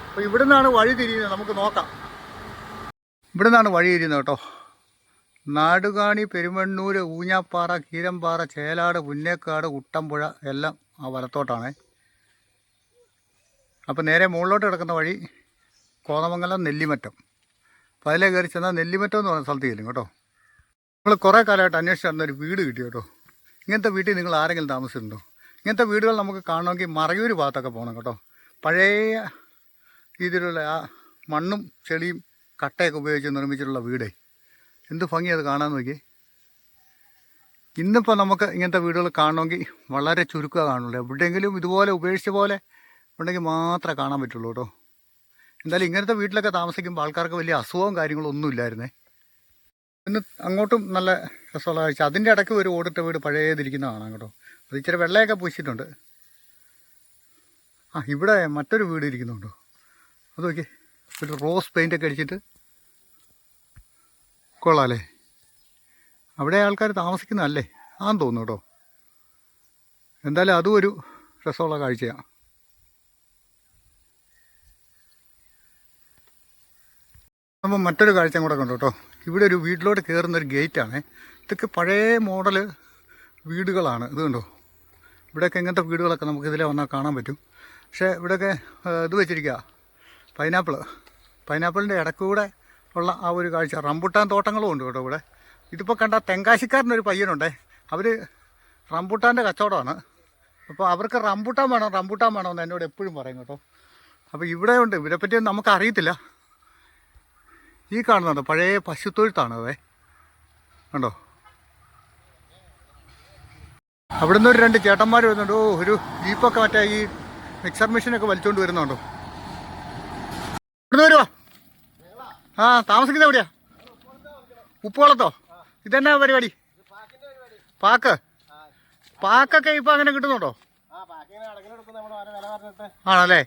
അപ്പോൾ ഇവിടെ നിന്നാണ് വഴി തിരിയുന്നത്, നമുക്ക് നോക്കാം. ഇവിടെ നിന്നാണ് വഴി തിരിയുന്നത് കേട്ടോ. നാടുകാണി, പെരുമണ്ണൂർ, ഊഞ്ഞാപ്പാറ, കീരമ്പാറ, ചേലാട്, പുന്നേക്കാട്, കുട്ടമ്പുഴ എല്ലാം ആ വലത്തോട്ടാണ്. അപ്പോൾ നേരെ മുകളിലോട്ട് കിടക്കുന്ന വഴി കോതമംഗലം നെല്ലിമറ്റം. അപ്പോൾ അതിലേ കയറി ചെന്നാൽ നെല്ലിമറ്റം എന്ന് പറയുന്ന സ്ഥലത്ത് ചെല്ലും കേട്ടോ. നമ്മൾ കുറേ കാലമായിട്ട് അന്വേഷിച്ച് നടന്നൊരു വീട് കിട്ടി കേട്ടോ. ഇങ്ങനത്തെ വീട്ടിൽ നിങ്ങൾ ആരെങ്കിലും താമസിച്ചിട്ടുണ്ടോ? ഇങ്ങനത്തെ വീടുകൾ നമുക്ക് കാണണമെങ്കിൽ മറയൂർ ഭാഗത്തൊക്കെ പോകണം കേട്ടോ. പഴയ രീതിയിലുള്ള ആ മണ്ണും ചെളിയും കട്ടയൊക്കെ ഉപയോഗിച്ച് നിർമ്മിച്ചിട്ടുള്ള വീടേ, എന്ത് ഭംഗി അത് കാണാൻ നോക്കി. ഇന്നിപ്പോൾ നമുക്ക് ഇങ്ങനത്തെ വീടുകൾ കാണണമെങ്കിൽ വളരെ ചുരുക്കുക കാണുള്ളൂ. എവിടെയെങ്കിലും ഇതുപോലെ ഉപേക്ഷിച്ച പോലെ ഉണ്ടെങ്കിൽ മാത്രമേ കാണാൻ പറ്റുള്ളൂ കേട്ടോ. എന്തായാലും ഇങ്ങനത്തെ വീട്ടിലൊക്കെ താമസിക്കുമ്പോൾ ആൾക്കാർക്ക് വലിയ അസുഖവും കാര്യങ്ങളൊന്നും ഇല്ലായിരുന്നേ. ഇന്ന് അങ്ങോട്ടും നല്ല രസമുള്ള കാഴ്ച. അതിൻ്റെ ഇടയ്ക്ക് ഒരു ഓടിട്ട വീട് പഴയതിരിക്കുന്ന കാണാം കേട്ടോ. അത് ഇച്ചിരി വെള്ളയൊക്കെ പൂശിയിട്ടുണ്ട്. ഇവിടെ മറ്റൊരു വീട് ഇരിക്കുന്നുണ്ടോ, അത് നോക്കി. ഒരു റോസ് പെയിൻ്റൊക്കെ അടിച്ചിട്ട് കൊള്ളാമല്ലേ? അവിടെ ആൾക്കാർ താമസിക്കുന്നതല്ലേ ആന്ന് തോന്നുന്നു കേട്ടോ. എന്തായാലും അതും ഒരു രസമുള്ള കാഴ്ചയാണ്. അപ്പം മറ്റൊരു കാഴ്ച കൂടെ കണ്ടു കേട്ടോ. ഇവിടെ ഒരു വീട്ടിലോട്ട് കയറുന്നൊരു ഗേറ്റാണ്. ഇതൊക്കെ പഴയ മോഡൽ വീടുകളാണ്. ഇത് കണ്ടോ, ഇവിടെയൊക്കെ ഇങ്ങനത്തെ വീടുകളൊക്കെ നമുക്ക് ഇതിലെ വന്നാൽ കാണാൻ പറ്റും. പക്ഷേ ഇവിടെയൊക്കെ ഇത് വെച്ചിരിക്കുക പൈനാപ്പിളിൻ്റെ ഇടയ്ക്കൂടെ ഉള്ള ആ ഒരു കാഴ്ച. റംബുട്ടാൻ തോട്ടങ്ങളും ഉണ്ട് കേട്ടോ ഇവിടെ. ഇതിപ്പോൾ കണ്ട തെങ്കാശിക്കാരനൊരു പയ്യനുണ്ടേ, അവർ റംബുട്ടാൻ്റെ കച്ചവടമാണ്. അപ്പോൾ അവർക്ക് റംബുട്ടാൻ വേണമെന്ന് എന്നോട് എപ്പോഴും പറയും കേട്ടോ. അപ്പോൾ ഇവിടെ ഉണ്ട്, ഇവരെപ്പറ്റി നമുക്ക് അറിയത്തില്ല. ഈ കാണുന്നുണ്ടോ പഴയ പശുത്തൊഴുത്താണ് അതേ കണ്ടോ. അവിടുന്ന് ഒരു 2 ചേട്ടന്മാർ വരുന്നുണ്ട്. ഒരു ജീപ്പൊക്കെ മറ്റേ ഈ മിക്സർ മെഷീനൊക്കെ വലിച്ചുകൊണ്ട് വരുന്നുണ്ടോ. ഇവിടുന്ന് വരുവാ. താമസിക്കുന്നത് എവിടെയാ? ഉപ്പുവളത്തോ? ഇതെന്നാ പരിപാടി? പാക്കൊക്കെ ഇപ്പം അങ്ങനെ കിട്ടുന്നുണ്ടോ? ആണല്ലേ?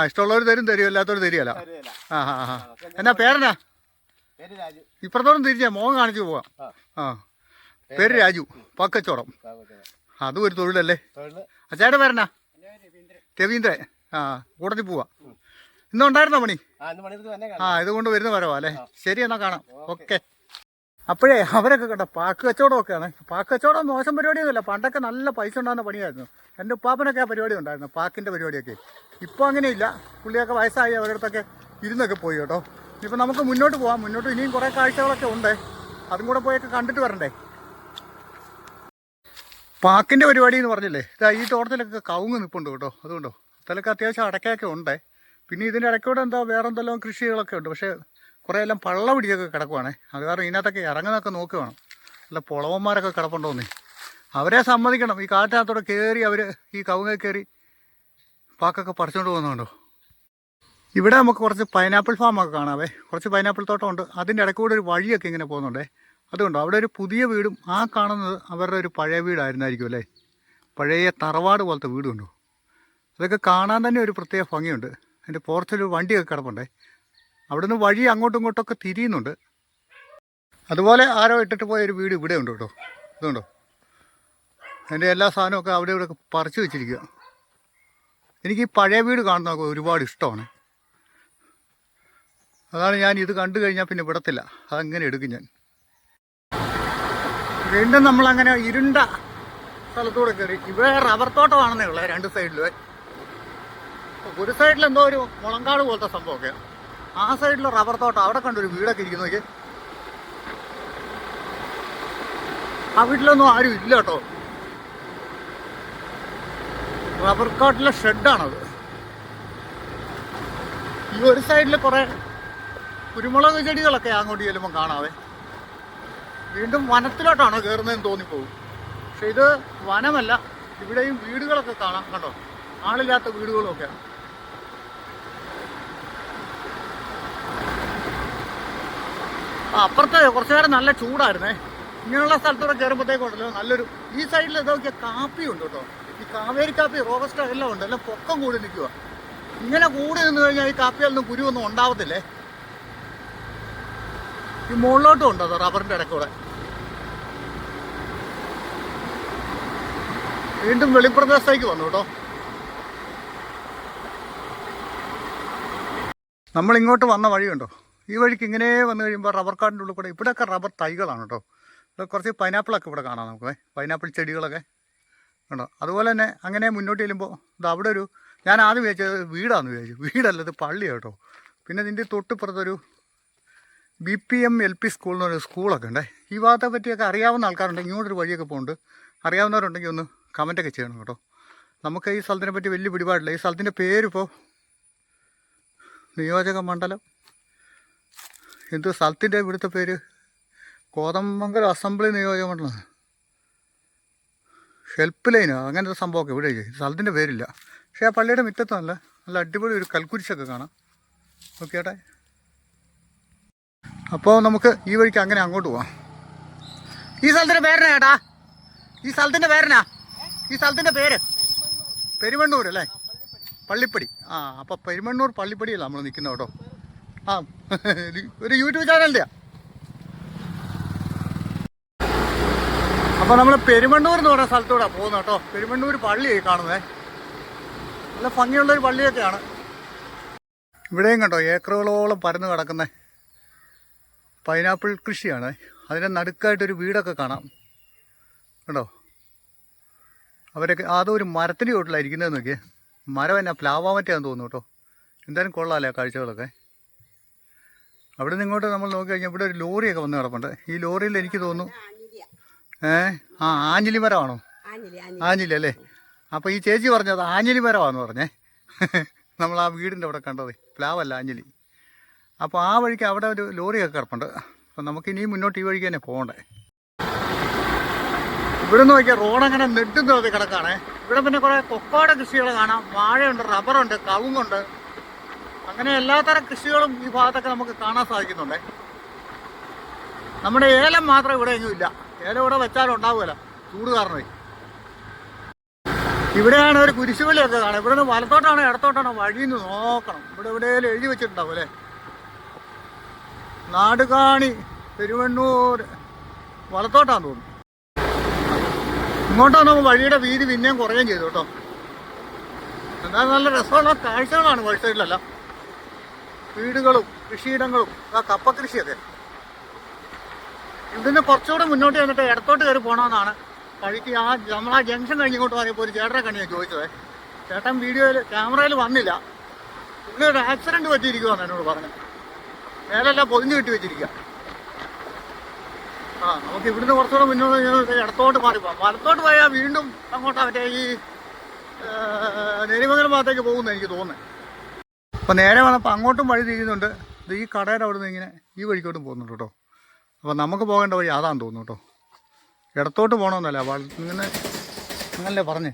ഇഷ്ടമുള്ളവർ തരും, അല്ലാത്തവർ തരികയല്ല. എന്നാ പേരെന്നാ? ഇപ്പുറത്തോളം തിരിച്ചാ മോഹം കാണിച്ചു പോവാം. പേര് രാജു, പാക്കച്ചോടം. അതും ഒരു തൊഴിലല്ലേ. അച്ഛയുടെ പേരെന്നാ? രവീന്ദ്രൻ. കൂട്ടത്തിൽ പോവാ. ഇന്നുണ്ടായിരുന്നോ പണി? ഇതുകൊണ്ട് വരുന്ന വരവാ അല്ലേ? ശരി, എന്നാൽ കാണാം. ഓക്കെ. അപ്പോഴേ അവരൊക്കെ കേട്ടോ പാക്ക് കച്ചവടമൊക്കെയാണ്. പാക്ക് കച്ചവടം മോശം പരിപാടിയൊന്നുമില്ല. പണ്ടൊക്കെ നല്ല പൈസ ഉണ്ടാകുന്ന പണിയായിരുന്നു. എൻ്റെ ഉപ്പാപ്പനൊക്കെ ആ പരിപാടി ഉണ്ടായിരുന്നു, പാക്കിൻ്റെ പരിപാടിയൊക്കെ. ഇപ്പോൾ അങ്ങനെയില്ല. പുള്ളിയൊക്കെ വയസ്സായി അവരടുത്തൊക്കെ ഇരുന്നൊക്കെ പോയി കേട്ടോ. ഇപ്പം നമുക്ക് മുന്നോട്ട് പോകാം. മുന്നോട്ട് ഇനിയും കുറേ കാഴ്ചകളൊക്കെ ഉണ്ട്, അതും കൂടെ പോയൊക്കെ കണ്ടിട്ട് വരണ്ടേ. പാക്കിൻ്റെ പരിപാടി എന്ന് പറഞ്ഞില്ലേ, ഇതാ ഈ തോട്ടത്തിലൊക്കെ കവുങ്ങ് നിൽപ്പുണ്ട് കേട്ടോ. അതുകൊണ്ടോ ഇതിലൊക്കെ അത്യാവശ്യം അടക്കയൊക്കെ ഉണ്ട്. പിന്നെ ഇതിൻ്റെ ഇടയ്ക്കൂടെ വേറെ എന്തെല്ലാം കൃഷികളൊക്കെ ഉണ്ട്. പക്ഷേ കുറേ എല്ലാം പള്ള പിടിച്ചൊക്കെ കിടക്കുവാണേ. അത് കാരണം ഇതിനകത്തൊക്കെ ഇറങ്ങുന്നതൊക്കെ നോക്കി വേണം. അല്ല പുളവന്മാരൊക്കെ കിടപ്പുണ്ടോന്നേ, അവരെ സമ്മതിക്കണം. ഈ കാട്ടിനകത്തോടെ കയറി അവർ ഈ കവുങ്ങ കയറി പാക്കൊക്കെ പറിച്ചുകൊണ്ട് പോകുന്നുണ്ടോ. ഇവിടെ നമുക്ക് കുറച്ച് പൈനാപ്പിൾ ഫാമൊക്കെ കാണാവേ. കുറച്ച് പൈനാപ്പിൾ തോട്ടമുണ്ട്. അതിൻ്റെ ഇടയ്ക്കൂടെ ഒരു വഴിയൊക്കെ ഇങ്ങനെ പോകുന്നുണ്ടേ. അതുകൊണ്ടോ അവിടെ ഒരു പുതിയ വീടും ആ കാണുന്നത് അവരുടെ ഒരു പഴയ വീടായിരുന്നായിരിക്കും അല്ലേ. പഴയ തറവാട് പോലത്തെ വീടുണ്ടോ. അതൊക്കെ കാണാൻ തന്നെ ഒരു പ്രത്യേക ഭംഗിയുണ്ട്. അതിൻ്റെ പുറത്തൊരു വണ്ടിയൊക്കെ കിടപ്പുണ്ടേ. അവിടെ നിന്ന് വഴി അങ്ങോട്ടും ഇങ്ങോട്ടൊക്കെ തിരിയുന്നുണ്ട്. അതുപോലെ ആരോ ഇട്ടിട്ട് പോയ ഒരു വീട് ഇവിടെ ഉണ്ട് കേട്ടോ. ഇതുണ്ടോ അതിൻ്റെ എല്ലാ സാധനമൊക്കെ അവിടെ ഇവിടെയൊക്കെ പറിച്ചു വെച്ചിരിക്കുക. എനിക്ക് ഈ പഴയ വീട് കാണുന്നതൊക്കെ ഒരുപാട് ഇഷ്ടമാണ്. അതാണ് ഞാൻ ഇത് കണ്ടു കഴിഞ്ഞാൽ പിന്നെ വിടത്തില്ല, അതങ്ങനെ എടുക്കും ഞാൻ. വീണ്ടും നമ്മളങ്ങനെ ഇരുണ്ട സ്ഥലത്തൂടെ കയറി. ഇവിടെ റബ്ബർ തോട്ടമാണെന്നേ ഉള്ളത് രണ്ട് സൈഡിലും. ഒരു സൈഡിൽ എന്തോ ഒരു മുളങ്കാട് പോലത്തെ സംഭവമൊക്കെയാണ്. ആ സൈഡിൽ റബ്ബർ തോട്ടം. അവിടെ കണ്ടൊരു വീടൊക്കെ ഇരിക്കുന്നു നോക്കി. ആ വീട്ടിലൊന്നും ആരും ഇല്ല കേട്ടോ. റബ്ബർ കാട്ടിലെ ഷെഡാണത്. ഈ ഒരു സൈഡിൽ കുറേ കുരുമുളക് ചെടികളൊക്കെ അങ്ങോട്ട് ചെല്ലുമ്പം കാണാവേ. വീണ്ടും വനത്തിലോട്ടാണോ കയറുന്നതെന്ന് തോന്നിപ്പോകും. പക്ഷെ ഇത് വനമല്ല. ഇവിടെയും വീടുകളൊക്കെ കാണാം കണ്ടോ. ആളില്ലാത്ത വീടുകളൊക്കെയാണ്. അപ്പുറത്തെ കുറച്ചു നേരം നല്ല ചൂടായിരുന്നേ. ഇങ്ങനെയുള്ള സ്ഥലത്തൂടെ കയറുമ്പോഴത്തേക്കുണ്ടല്ലോ നല്ലൊരു. ഈ സൈഡിൽ ഇതൊക്കെ കാപ്പിയുണ്ട് കേട്ടോ. ഈ കാവേരി കാപ്പി, റോബസ്റ്റ എല്ലാം ഉണ്ട്. എല്ലാം പൊക്കം കൂടി നിൽക്കുക. ഇങ്ങനെ കൂടി നിന്ന് കഴിഞ്ഞാൽ ഈ കാപ്പിയൊന്നും കുരുവൊന്നും ഉണ്ടാവത്തില്ലേ. ഈ മുകളിലോട്ടും ഉണ്ട് അത് റബ്ബറിൻ്റെ ഇടയ്ക്കൂടെ. വീണ്ടും വെളിപ്രദേശത്തേക്ക് വന്നു കേട്ടോ. നമ്മളിങ്ങോട്ട് വന്ന വഴിയുണ്ടോ. ഈ വഴിക്ക് ഇങ്ങനെ വന്നു കഴിയുമ്പോൾ റബ്ബർ കാടിൻ്റെ ഉള്ളിൽ കൂടെ ഇവിടെയൊക്കെ റബ്ബർ തൈകളാണ് കേട്ടോ. ഇവിടെ കുറച്ച് പൈനാപ്പിളൊക്കെ ഇവിടെ കാണാം നമുക്ക്. പൈനാപ്പിൾ ചെടികളൊക്കെ ഉണ്ടോ. അതുപോലെ തന്നെ അങ്ങനെ മുന്നോട്ട് ചെല്ലുമ്പോൾ ഇത് അവിടെ ഒരു, ഞാൻ ആദ്യം വിചാരിച്ചത് വീടാണെന്ന് വിചാരിച്ചു. വീടല്ല, ഇത് പള്ളിയാണ് കേട്ടോ. പിന്നെ ഇതിൻ്റെ തൊട്ടിപ്പുറത്തൊരു BPM LP സ്കൂൾ എന്നൊരു സ്കൂളൊക്കെ ഉണ്ടേ. ഈ ഭാഗത്തെ പറ്റിയൊക്കെ അറിയാവുന്ന ആൾക്കാരുണ്ടെങ്കിൽ ഇങ്ങോട്ടൊരു വഴിയൊക്കെ പോകുന്നുണ്ട്. അറിയാവുന്നവരുണ്ടെങ്കിൽ ഒന്ന് കമൻറ്റൊക്കെ ചെയ്യണം കേട്ടോ. നമുക്ക് ഈ സ്ഥലത്തിനെ പറ്റി വലിയ പിടിപാടില്ല. ഈ സ്ഥലത്തിൻ്റെ പേരിപ്പോൾ നിയോജക മണ്ഡലം എന്ത് സ്ഥലത്തിൻ്റെ ഇവിടുത്തെ പേര് കോതമംഗലം അസംബ്ലി നിയോജക മണ്ഡലം ഹെൽപ്പ് ലൈനോ അങ്ങനത്തെ സംഭവമൊക്കെ ഇവിടെ. സ്ഥലത്തിൻ്റെ പേരില്ല. പക്ഷേ ആ പള്ളിയുടെ മുറ്റത്ത് നല്ല അടിപൊളി ഒരു കൽക്കുരിശൊക്കെ കാണാം. ഓക്കെ ഏട്ടാ. അപ്പോൾ നമുക്ക് ഈ വഴിക്ക് അങ്ങനെ അങ്ങോട്ട് പോവാം. ഈ സ്ഥലത്തിൻ്റെ പേരെന്നാ ചേട്ടാ? ഈ സ്ഥലത്തിൻ്റെ പേരെന്നാ? ഈ സ്ഥലത്തിൻ്റെ പേര് പെരുമണ്ണൂർ അല്ലേ? പള്ളിപ്പടി. ആ അപ്പോൾ പെരുമണ്ണൂർ പള്ളിപ്പടിയല്ല നമ്മൾ നിൽക്കുന്നത് കേട്ടോ. ആ ഒരു യൂട്യൂബ് ചാനലിൻ്റെയാ. അപ്പോൾ നമ്മൾ പെരുമണ്ണൂർ എന്ന് പറയുന്ന സ്ഥലത്തൂടെ പോകുന്നത് കേട്ടോ. പെരുമണ്ണൂർ പള്ളിയായി കാണുന്നത്. നല്ല ഭംഗിയുള്ളൊരു പള്ളിയൊക്കെയാണ്. ഇവിടെയും കണ്ടോ ഏക്കറുകളോളം പരന്ന് കിടക്കുന്ന പൈനാപ്പിൾ കൃഷിയാണ്. അതിൻ്റെ നടുക്കായിട്ടൊരു വീടൊക്കെ കാണാം കേട്ടോ. അവരൊക്കെ അതൊരു മരത്തിൻ്റെ ചോട്ടിലാണ് ഇരിക്കുന്നതെന്ന് നോക്കിയേ. മരം എന്നാ പ്ലാവാമറ്റാന്ന് തോന്നുന്നു കേട്ടോ. എന്തായാലും കൊള്ളാമല്ലേ ആ കാഴ്ചകളൊക്കെ. അവിടെ നിന്ന് ഇങ്ങോട്ട് നമ്മൾ നോക്കി കഴിഞ്ഞാൽ ഇവിടെ ഒരു ലോറിയൊക്കെ വന്ന് കിടപ്പുണ്ട്. ഈ ലോറിയിൽ എനിക്ക് തോന്നുന്നു ആഞ്ഞിലി മരമാണോ? ആഞ്ഞിലി അല്ലേ? അപ്പോൾ ഈ ചേച്ചി പറഞ്ഞത് ആഞ്ഞിലി മരമാണെന്ന് പറഞ്ഞേ. നമ്മൾ ആ വീടിൻ്റെ അവിടെ കണ്ടത് പ്ലാവല്ല, ആഞ്ഞിലി. അപ്പോൾ ആ വഴിക്ക് അവിടെ ഒരു ലോറിയൊക്കെ കിടപ്പുണ്ട്. അപ്പോൾ നമുക്ക് ഇനിയും മുന്നോട്ട് ഈ വഴിക്ക് തന്നെ പോകണ്ടേ. ഇവിടെ നിന്ന് നോക്കിയാൽ റോഡങ്ങനെ നെട്ടുന്നത് കിടക്കാണേ. ഇവിടെ പിന്നെ കുറേ കൊക്കോയുടെ കൃഷികൾ കാണാം. വാഴയുണ്ട്, റബ്ബറുണ്ട്, കവുങ്ങുണ്ട്. അങ്ങനെ എല്ലാത്തരം കൃഷികളും ഈ ഭാഗത്തൊക്കെ നമുക്ക് കാണാൻ സാധിക്കുന്നുണ്ട്. നമ്മുടെ ഏലം മാത്രം ഇവിടെ എങ്ങും ഇല്ല. ഏലം ഇവിടെ വെച്ചാലും ഉണ്ടാവുകയില്ല, ചൂട് കാരണമേ. ഇവിടെയാണ് ഒരു കുരിശുപള്ളിയൊക്കെ കാണാം. ഇവിടെ നിന്ന് വലത്തോട്ടാണോ ഇടത്തോട്ടാണോ വഴിന്ന് നോക്കണം. ഇവിടെ എവിടെയെങ്കിലും എഴുതി വെച്ചിട്ടുണ്ടാവും അല്ലേ. നാടുകാണി പെരുവണ്ണൂർ വലത്തോട്ടാന്ന് തോന്നുന്നു. ഇങ്ങോട്ടാണ് വഴിയുടെ വീതി പിന്നെയും കുറയുകയും ചെയ്തു കേട്ടോ. എന്നാൽ നല്ല രസമുള്ള കാഴ്ചകളാണ് വഴി സൈഡിലല്ല. വീടുകളും കൃഷിയിടങ്ങളും ആ കപ്പ കൃഷിയൊക്കെ. ഇതിന് കുറച്ചുകൂടെ മുന്നോട്ട് ചെന്നിട്ട് ഇടത്തോട്ട് കയറി പോകണമെന്നാണ് വഴിക്ക്. നമ്മളാ ജംഗ്ഷൻ കഴിഞ്ഞിങ്ങോട്ട് പറയുമ്പോൾ ഒരു ചേട്ടനെ കണ്ടു ഞാൻ ചോദിച്ചത്. ചേട്ടൻ വീഡിയോയിൽ ക്യാമറയിൽ വന്നില്ല. ഇവിടെ ഒരു ആക്സിഡൻറ്റ് പറ്റിയിരിക്കുവാന്ന് എന്നോട് പറഞ്ഞു. മേലെല്ലാം പൊതിഞ്ഞ് കെട്ടി വെച്ചിരിക്കുക. നമുക്ക് ഇവിടുന്ന് കുറച്ചുകൂടെ മുന്നോട്ട് ഇടത്തോട്ട് മാറി പോകാം. വലത്തോട്ട് പോയാൽ വീണ്ടും അങ്ങോട്ടാ മറ്റേ ഈ നെരിമംഗലം ഭാഗത്തേക്ക് പോകുമെന്ന് എനിക്ക് തോന്നുന്നത്. അപ്പോൾ നേരെ വന്നപ്പോൾ അങ്ങോട്ടും വഴി തിരിയുന്നുണ്ട്. ഇത് ഈ കടയുടെ അവിടെ നിന്ന് ഇങ്ങനെ ഈ വഴിക്കോട്ടും പോകുന്നുണ്ട് കേട്ടോ. അപ്പോൾ നമുക്ക് പോകേണ്ട വഴി അതാന്ന് തോന്നുന്നു കേട്ടോ. ഇടത്തോട്ട് പോകണമെന്നല്ല, ഇങ്ങനെ അങ്ങനല്ലേ പറഞ്ഞേ.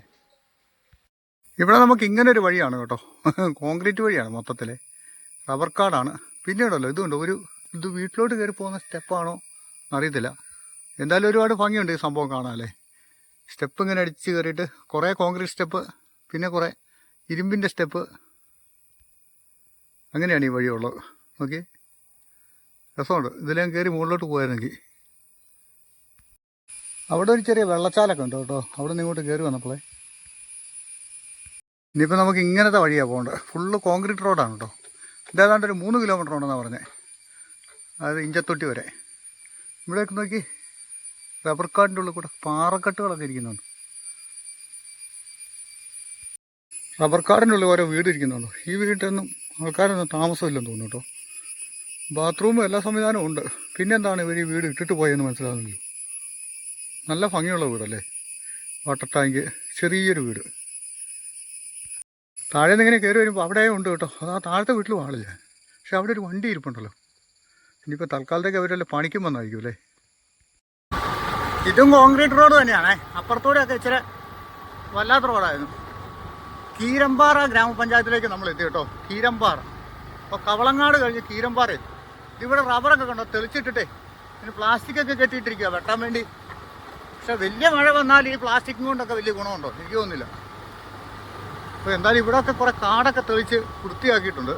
ഇവിടെ നമുക്ക് ഇങ്ങനെ ഒരു വഴിയാണ് കേട്ടോ, കോൺക്രീറ്റ് വഴിയാണ് മൊത്തത്തിൽ, റബ്ബർ കാടാണ്. പിന്നീടല്ലോ ഇതുണ്ട് ഇത് വീട്ടിലോട്ട് കയറി പോകുന്ന സ്റ്റെപ്പാണോ അറിയത്തില്ല. എന്തായാലും ഒരുപാട് ഭംഗിയുണ്ട് ഈ സംഭവം കാണാമല്ലേ. സ്റ്റെപ്പ് ഇങ്ങനെ അടിച്ച് കയറിയിട്ട് കുറേ കോൺക്രീറ്റ് സ്റ്റെപ്പ്, പിന്നെ കുറേ ഇരുമ്പിൻ്റെ സ്റ്റെപ്പ്, അങ്ങനെയാണ് ഈ വഴിയുള്ളത്. ഓക്കെ, രസമുണ്ട്. ഇതിലേം കയറി മുകളിലോട്ട് പോയായിരുന്നെങ്കിൽ. അവിടെ ഒരു ചെറിയ വെള്ളച്ചാലൊക്കെ ഉണ്ട് കേട്ടോ, അവിടെ നിന്ന് ഇങ്ങോട്ട് കയറി വന്നപ്പോളേ. ഇനിയിപ്പോൾ നമുക്ക് ഇങ്ങനത്തെ വഴിയാണ് പോകേണ്ടത്. ഫുള്ള് കോൺക്രീറ്റ് റോഡാണ് കേട്ടോ. ഇതേതാണ്ട് ഒരു 3 കിലോമീറ്റർ ഉണ്ടെന്നാണ് പറഞ്ഞത്, അതായത് ഇഞ്ചത്തൊട്ടി വരെ. ഇവിടെയൊക്കെ നോക്കി റബ്ബർ കാടിൻ്റെ ഉള്ളിൽ കൂടെ പാറക്കെട്ടുകളൊക്കെ ഇരിക്കുന്നുണ്ട്. റബ്ബർ കാടിൻ്റെ ഉള്ളിൽ ഓരോ വീട് ഇരിക്കുന്നുണ്ട്. ഈ വീട്ടിലൊന്നും ആൾക്കാരൊന്നും താമസമില്ലെന്ന് തോന്നുന്നു കേട്ടോ. ബാത്റൂമും എല്ലാ സംവിധാനവും ഉണ്ട്. പിന്നെന്താണ് ഇവർ ഈ വീട് ഇട്ടിട്ട് പോയെന്ന് മനസ്സിലാകുന്നില്ല. നല്ല ഭംഗിയുള്ള വീടല്ലേ, വാട്ടർ ടാങ്ക്, ചെറിയൊരു വീട്. താഴെ നിന്ന് ഇങ്ങനെ കയറി വരുമ്പോൾ അവിടെ ഉണ്ട് കേട്ടോ. അത് ആ താഴത്തെ വീട്ടിലും ആളില്ല, പക്ഷെ അവിടെ ഒരു വണ്ടി ഇരിപ്പുണ്ടല്ലോ. ഇനിയിപ്പോൾ തൽക്കാലത്തേക്ക് അവരെല്ലാം പണിക്കും വന്നായിരിക്കും അല്ലേ. ഇതും കോൺക്രീറ്റ് റോഡ് തന്നെയാണേ. അപ്പുറത്തൂടെയൊക്കെ ഇച്ചിരി വല്ലാത്ത റോഡായിരുന്നു. കീരമ്പാറ ഗ്രാമപഞ്ചായത്തിലേക്ക് നമ്മൾ എത്തി കേട്ടോ. കീരമ്പാറ, അപ്പോൾ കവളങ്ങാട് കഴിഞ്ഞ് കീരമ്പാറ എത്തി. ഇവിടെ റബ്ബറൊക്കെ കണ്ടോ തെളിച്ചിട്ടിട്ടേ, പിന്നെ പ്ലാസ്റ്റിക്കൊക്കെ കെട്ടിയിട്ടിരിക്കുക വെട്ടാൻ വേണ്ടി. പക്ഷെ വലിയ മഴ വന്നാൽ ഈ പ്ലാസ്റ്റിക്കും കൊണ്ടൊക്കെ വലിയ ഗുണമുണ്ടോ എനിക്ക് തോന്നുന്നില്ല. അപ്പോൾ എന്തായാലും ഇവിടെയൊക്കെ കുറേ കാടൊക്കെ തെളിച്ച് വൃത്തിയാക്കിയിട്ടുണ്ട്.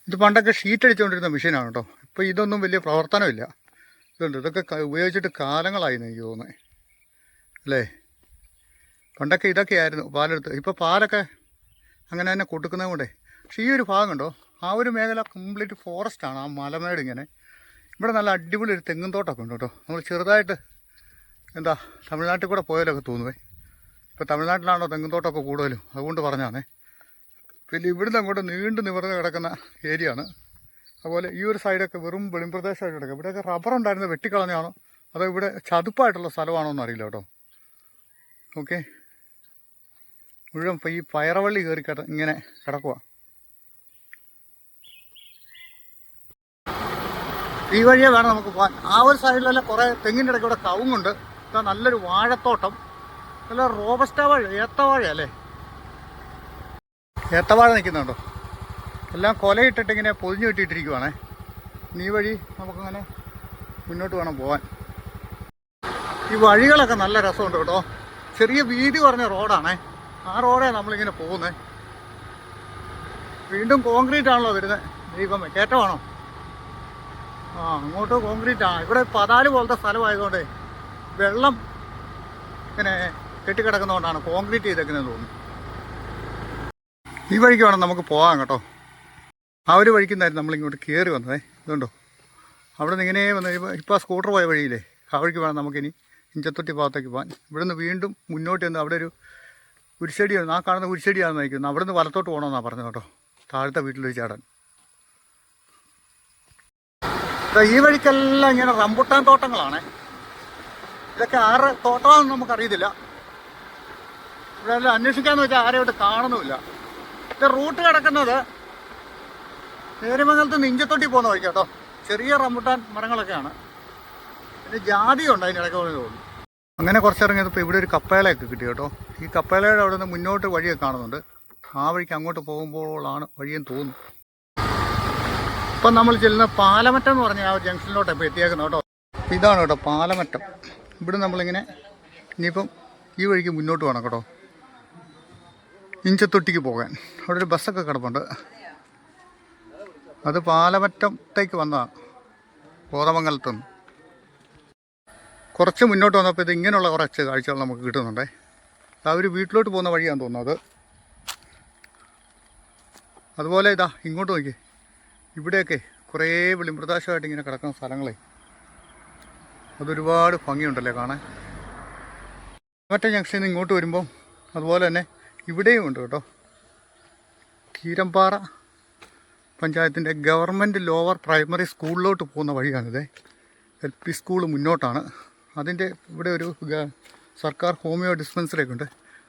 ഇത് പണ്ടൊക്കെ ഷീറ്റ് അടിച്ചുകൊണ്ടിരുന്ന മെഷീനാണ് കേട്ടോ. ഇപ്പോൾ ഇതൊന്നും വലിയ പ്രവർത്തനമില്ല. ഇതുണ്ട്, ഇതൊക്കെ ഉപയോഗിച്ചിട്ട് കാലങ്ങളായി എനിക്ക് തോന്നുന്നത് അല്ലേ. പണ്ടൊക്കെ ഇതൊക്കെയായിരുന്നു പാലെടുത്ത്. ഇപ്പോൾ പാലൊക്കെ അങ്ങനെ തന്നെ കൊടുക്കുന്നത് കൊണ്ടേ. പക്ഷേ ഈ ഒരു ഭാഗം കണ്ടോ, ആ ഒരു മേഖല കംപ്ലീറ്റ് ഫോറസ്റ്റാണ്. ആ മലമേട് ഇങ്ങനെ. ഇവിടെ നല്ല അടിപൊളി ഒരു തെങ്ങും തോട്ടമൊക്കെ ഉണ്ട് കേട്ടോ. നമ്മൾ ചെറുതായിട്ട് തമിഴ്നാട്ടിൽ കൂടെ പോയാലൊക്കെ തോന്നുവേ. ഇപ്പോൾ തമിഴ്നാട്ടിലാണോ തെങ്ങും തോട്ടമൊക്കെ കൂടുതലും, അതുകൊണ്ട് പറഞ്ഞാണേ. പിന്നെ ഇവിടുന്ന് അങ്ങോട്ട് നീണ്ടു നിവർന്ന് കിടക്കുന്ന ഏരിയ ആണ്. അതുപോലെ ഈ ഒരു സൈഡൊക്കെ വെറും വെളിമ്പ്രദേശമായിട്ട് കിടക്കുക. ഇവിടെയൊക്കെ റബ്ബർ ഉണ്ടായിരുന്നത് വെട്ടിക്കളഞ്ഞാണോ അതോ ഇവിടെ ചതുപ്പായിട്ടുള്ള സ്ഥലമാണോ എന്ന് അറിയില്ല കേട്ടോ. ഓക്കെ, മുഴുവൻ ഈ പയറവള്ളി കയറി ഇങ്ങനെ കിടക്കുക. ഈ വഴിയെ വേണം നമുക്ക് പോകാൻ. ആ ഒരു സൈഡിലെല്ലാം കുറേ തെങ്ങിൻ്റെ ഇടയ്ക്ക് ഇവിടെ കവുങ്ങുണ്ട്. ഇതാ നല്ലൊരു വാഴത്തോട്ടം, നല്ല റോബസ്റ്റ വാഴ, ഏത്തവാഴ അല്ലേ, ഏത്തവാഴ നിൽക്കുന്നുണ്ടോ. എല്ലാം കൊലയിട്ടിട്ട് ഇങ്ങനെ പൊതിഞ്ഞു കിട്ടിയിട്ടിരിക്കുവാണേ. ഈ വഴി നമുക്കങ്ങനെ മുന്നോട്ട് വേണം പോകാൻ. ഈ വഴികളൊക്കെ നല്ല രസമുണ്ട് കേട്ടോ. ചെറിയ വീതി കുറഞ്ഞ റോഡാണേ. ആ റോഡേ നമ്മളിങ്ങനെ പോകുന്നത്. വീണ്ടും കോൺക്രീറ്റ് ആണല്ലോ വരുന്നത്. ദൈവമേ, കയറ്റമാണോ? അങ്ങോട്ട് കോൺക്രീറ്റാണ്. ഇവിടെ പതാല് പോലത്തെ സ്ഥലമായതുകൊണ്ട് വെള്ളം ഇങ്ങനെ കെട്ടിക്കിടക്കുന്നതുകൊണ്ടാണ് കോൺക്രീറ്റ് ചെയ്തേക്കുന്നതെന്ന് തോന്നുന്നു. ഈ വഴിക്ക് വേണം നമുക്ക് പോകാം കേട്ടോ. ആ ഒരു വഴിക്കുന്നായിരുന്നു നമ്മളിങ്ങോട്ട് കയറി വന്നതേ. ഇതുണ്ടോ, അവിടെ നിന്ന് ഇങ്ങനെ വന്ന് ഇപ്പോൾ സ്കൂട്ടർ പോയ വഴിയില്ലേ, ആ വഴിക്ക് വേണം നമുക്കിനി ഇഞ്ചത്തൊട്ടി ഭാഗത്തേക്ക് പോകാൻ. ഇവിടുന്ന് വീണ്ടും മുന്നോട്ട് ചെന്ന് അവിടെ ഒരു കുരിശടിയാണ്, ആ കാണുന്ന കുരിശടിയാണെന്ന് നയിക്കുന്നത്. അവിടെ നിന്ന് വലത്തോട്ട് പോകണമെന്നാണ് പറഞ്ഞത് കേട്ടോ, താഴത്തെ വീട്ടിലൊരു ചേട്ടൻ. ഈ വഴിക്കെല്ലാം ഇങ്ങനെ റംബുട്ടാൻ തോട്ടങ്ങളാണ്. ഇതൊക്കെ ആരുടെ തോട്ടമാണെന്ന് നമുക്കറിയത്തില്ല. ഇവിടെ എല്ലാം അന്വേഷിക്കാമെന്ന് വെച്ചാൽ ആരെയോട്ട് കാണുന്നുമില്ല. ഇത് റൂട്ട് കിടക്കുന്നത് നേരിമംഗലത്ത് നിന്ന് ഇഞ്ചത്തൊട്ടി പോകുന്ന വഴിക്ക് കേട്ടോ. ചെറിയ റംബുട്ടാൻ മരങ്ങളൊക്കെയാണ്. പിന്നെ ജാതിയുണ്ട് അതിനിടയ്ക്ക് തോന്നുന്നു. അങ്ങനെ കുറച്ചിറങ്ങിയപ്പോൾ ഇവിടെ ഒരു കപ്പേളയൊക്കെ കിട്ടി കേട്ടോ. ഈ കപ്പേളയുടെ അവിടെ നിന്ന് മുന്നോട്ട് വഴിയൊക്കെ കാണുന്നുണ്ട്. ആ വഴിക്ക് അങ്ങോട്ട് പോകുമ്പോഴാണ് വഴിയെന്ന് തോന്നുന്നു. ഇപ്പം നമ്മൾ ചെല്ലുന്ന പാലമറ്റം എന്ന് പറഞ്ഞ ആ ജംഗ്ഷനിലോട്ട് ഇപ്പോൾ എത്തിയേക്കുന്നത് കേട്ടോ. ഇതാണ് കേട്ടോ പാലമറ്റം. ഇവിടെ നമ്മളിങ്ങനെ ഇനിയിപ്പം ഈ വഴിക്ക് മുന്നോട്ട് വേണം കേട്ടോ, ഇഞ്ചത്തൊട്ടിക്ക് പോകാൻ. അവിടെ ഒരു ബസ്സൊക്കെ കിടപ്പുണ്ട്. അത് പാലമറ്റത്തേക്ക് വന്നതാണ്, കോതമംഗലത്ത് നിന്ന്. കുറച്ച് മുന്നോട്ട് വന്നപ്പോൾ ഇത് ഇങ്ങനെയുള്ള കുറച്ച് കാഴ്ചകൾ നമുക്ക് കിട്ടുന്നുണ്ടേ. അവർ വീട്ടിലോട്ട് പോകുന്ന വഴിയാണെന്ന് തോന്നുന്നത്. അതുപോലെ ഇതാ ഇങ്ങോട്ട് നോക്കി, ഇവിടെയൊക്കെ കുറേ വെളിമ്പ്രദേശമായിട്ട് ഇങ്ങനെ കിടക്കുന്ന സ്ഥലങ്ങളെ, അതൊരുപാട് ഭംഗിയുണ്ടല്ലേ കാണാൻ. മറ്റേ ജംഗ്ഷനിൽ നിന്ന് ഇങ്ങോട്ട് വരുമ്പം അതുപോലെ തന്നെ ഇവിടെയും ഉണ്ട് കേട്ടോ. കീരമ്പാറ പഞ്ചായത്തിൻ്റെ ഗവൺമെൻറ് ലോവർ പ്രൈമറി സ്കൂളിലോട്ട് പോകുന്ന വഴിയാണിത്. LP school മുന്നോട്ടാണ്. അതിൻ്റെ ഇവിടെ ഒരു സർക്കാർ ഹോമിയോ ഡിസ്പെൻസറി ഒക്കെ ഉണ്ട്.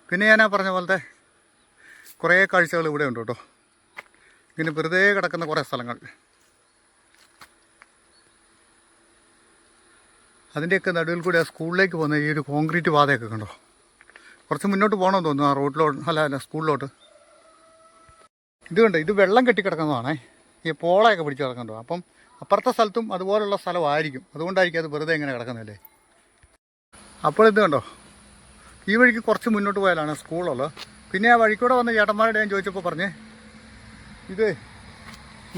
പിന്നെ ഞാൻ പറഞ്ഞ പോലത്തെ കുറേ കാഴ്ചകൾ ഇവിടെ ഉണ്ട് കേട്ടോ. ഇങ്ങനെ വെറുതെ കിടക്കുന്ന കുറേ സ്ഥലങ്ങൾ. അതിൻ്റെയൊക്കെ നടുവിൽ കൂടി ആ സ്കൂളിലേക്ക് പോകുന്ന ഈ ഒരു കോൺക്രീറ്റ് പാതയൊക്കെ കണ്ടോ. കുറച്ച് മുന്നോട്ട് പോകണമെന്ന് തോന്നുന്നു, ആ റോഡിലോട്ട് അല്ല സ്കൂളിലോട്ട്. ഇത് കണ്ടോ, ഇത് വെള്ളം കെട്ടിക്കിടക്കുന്നതാണേ. ഈ പോളയൊക്കെ പിടിച്ച് കിടക്കണ്ടോ. അപ്പം അപ്പുറത്തെ സ്ഥലത്തും അതുപോലുള്ള സ്ഥലമായിരിക്കും. അതുകൊണ്ടായിരിക്കും അത് വെറുതെ ഇങ്ങനെ കിടക്കുന്നതല്ലേ. അപ്പോൾ ഇത് കണ്ടോ, ഈ വഴിക്ക് കുറച്ച് മുന്നോട്ട് പോയാലാണ് സ്കൂളുള്ളത്. പിന്നെ ആ വഴിക്കൂടെ വന്ന ചേട്ടന്മാരുടെ ഞാൻ ചോദിച്ചപ്പോൾ പറഞ്ഞേ ഇത്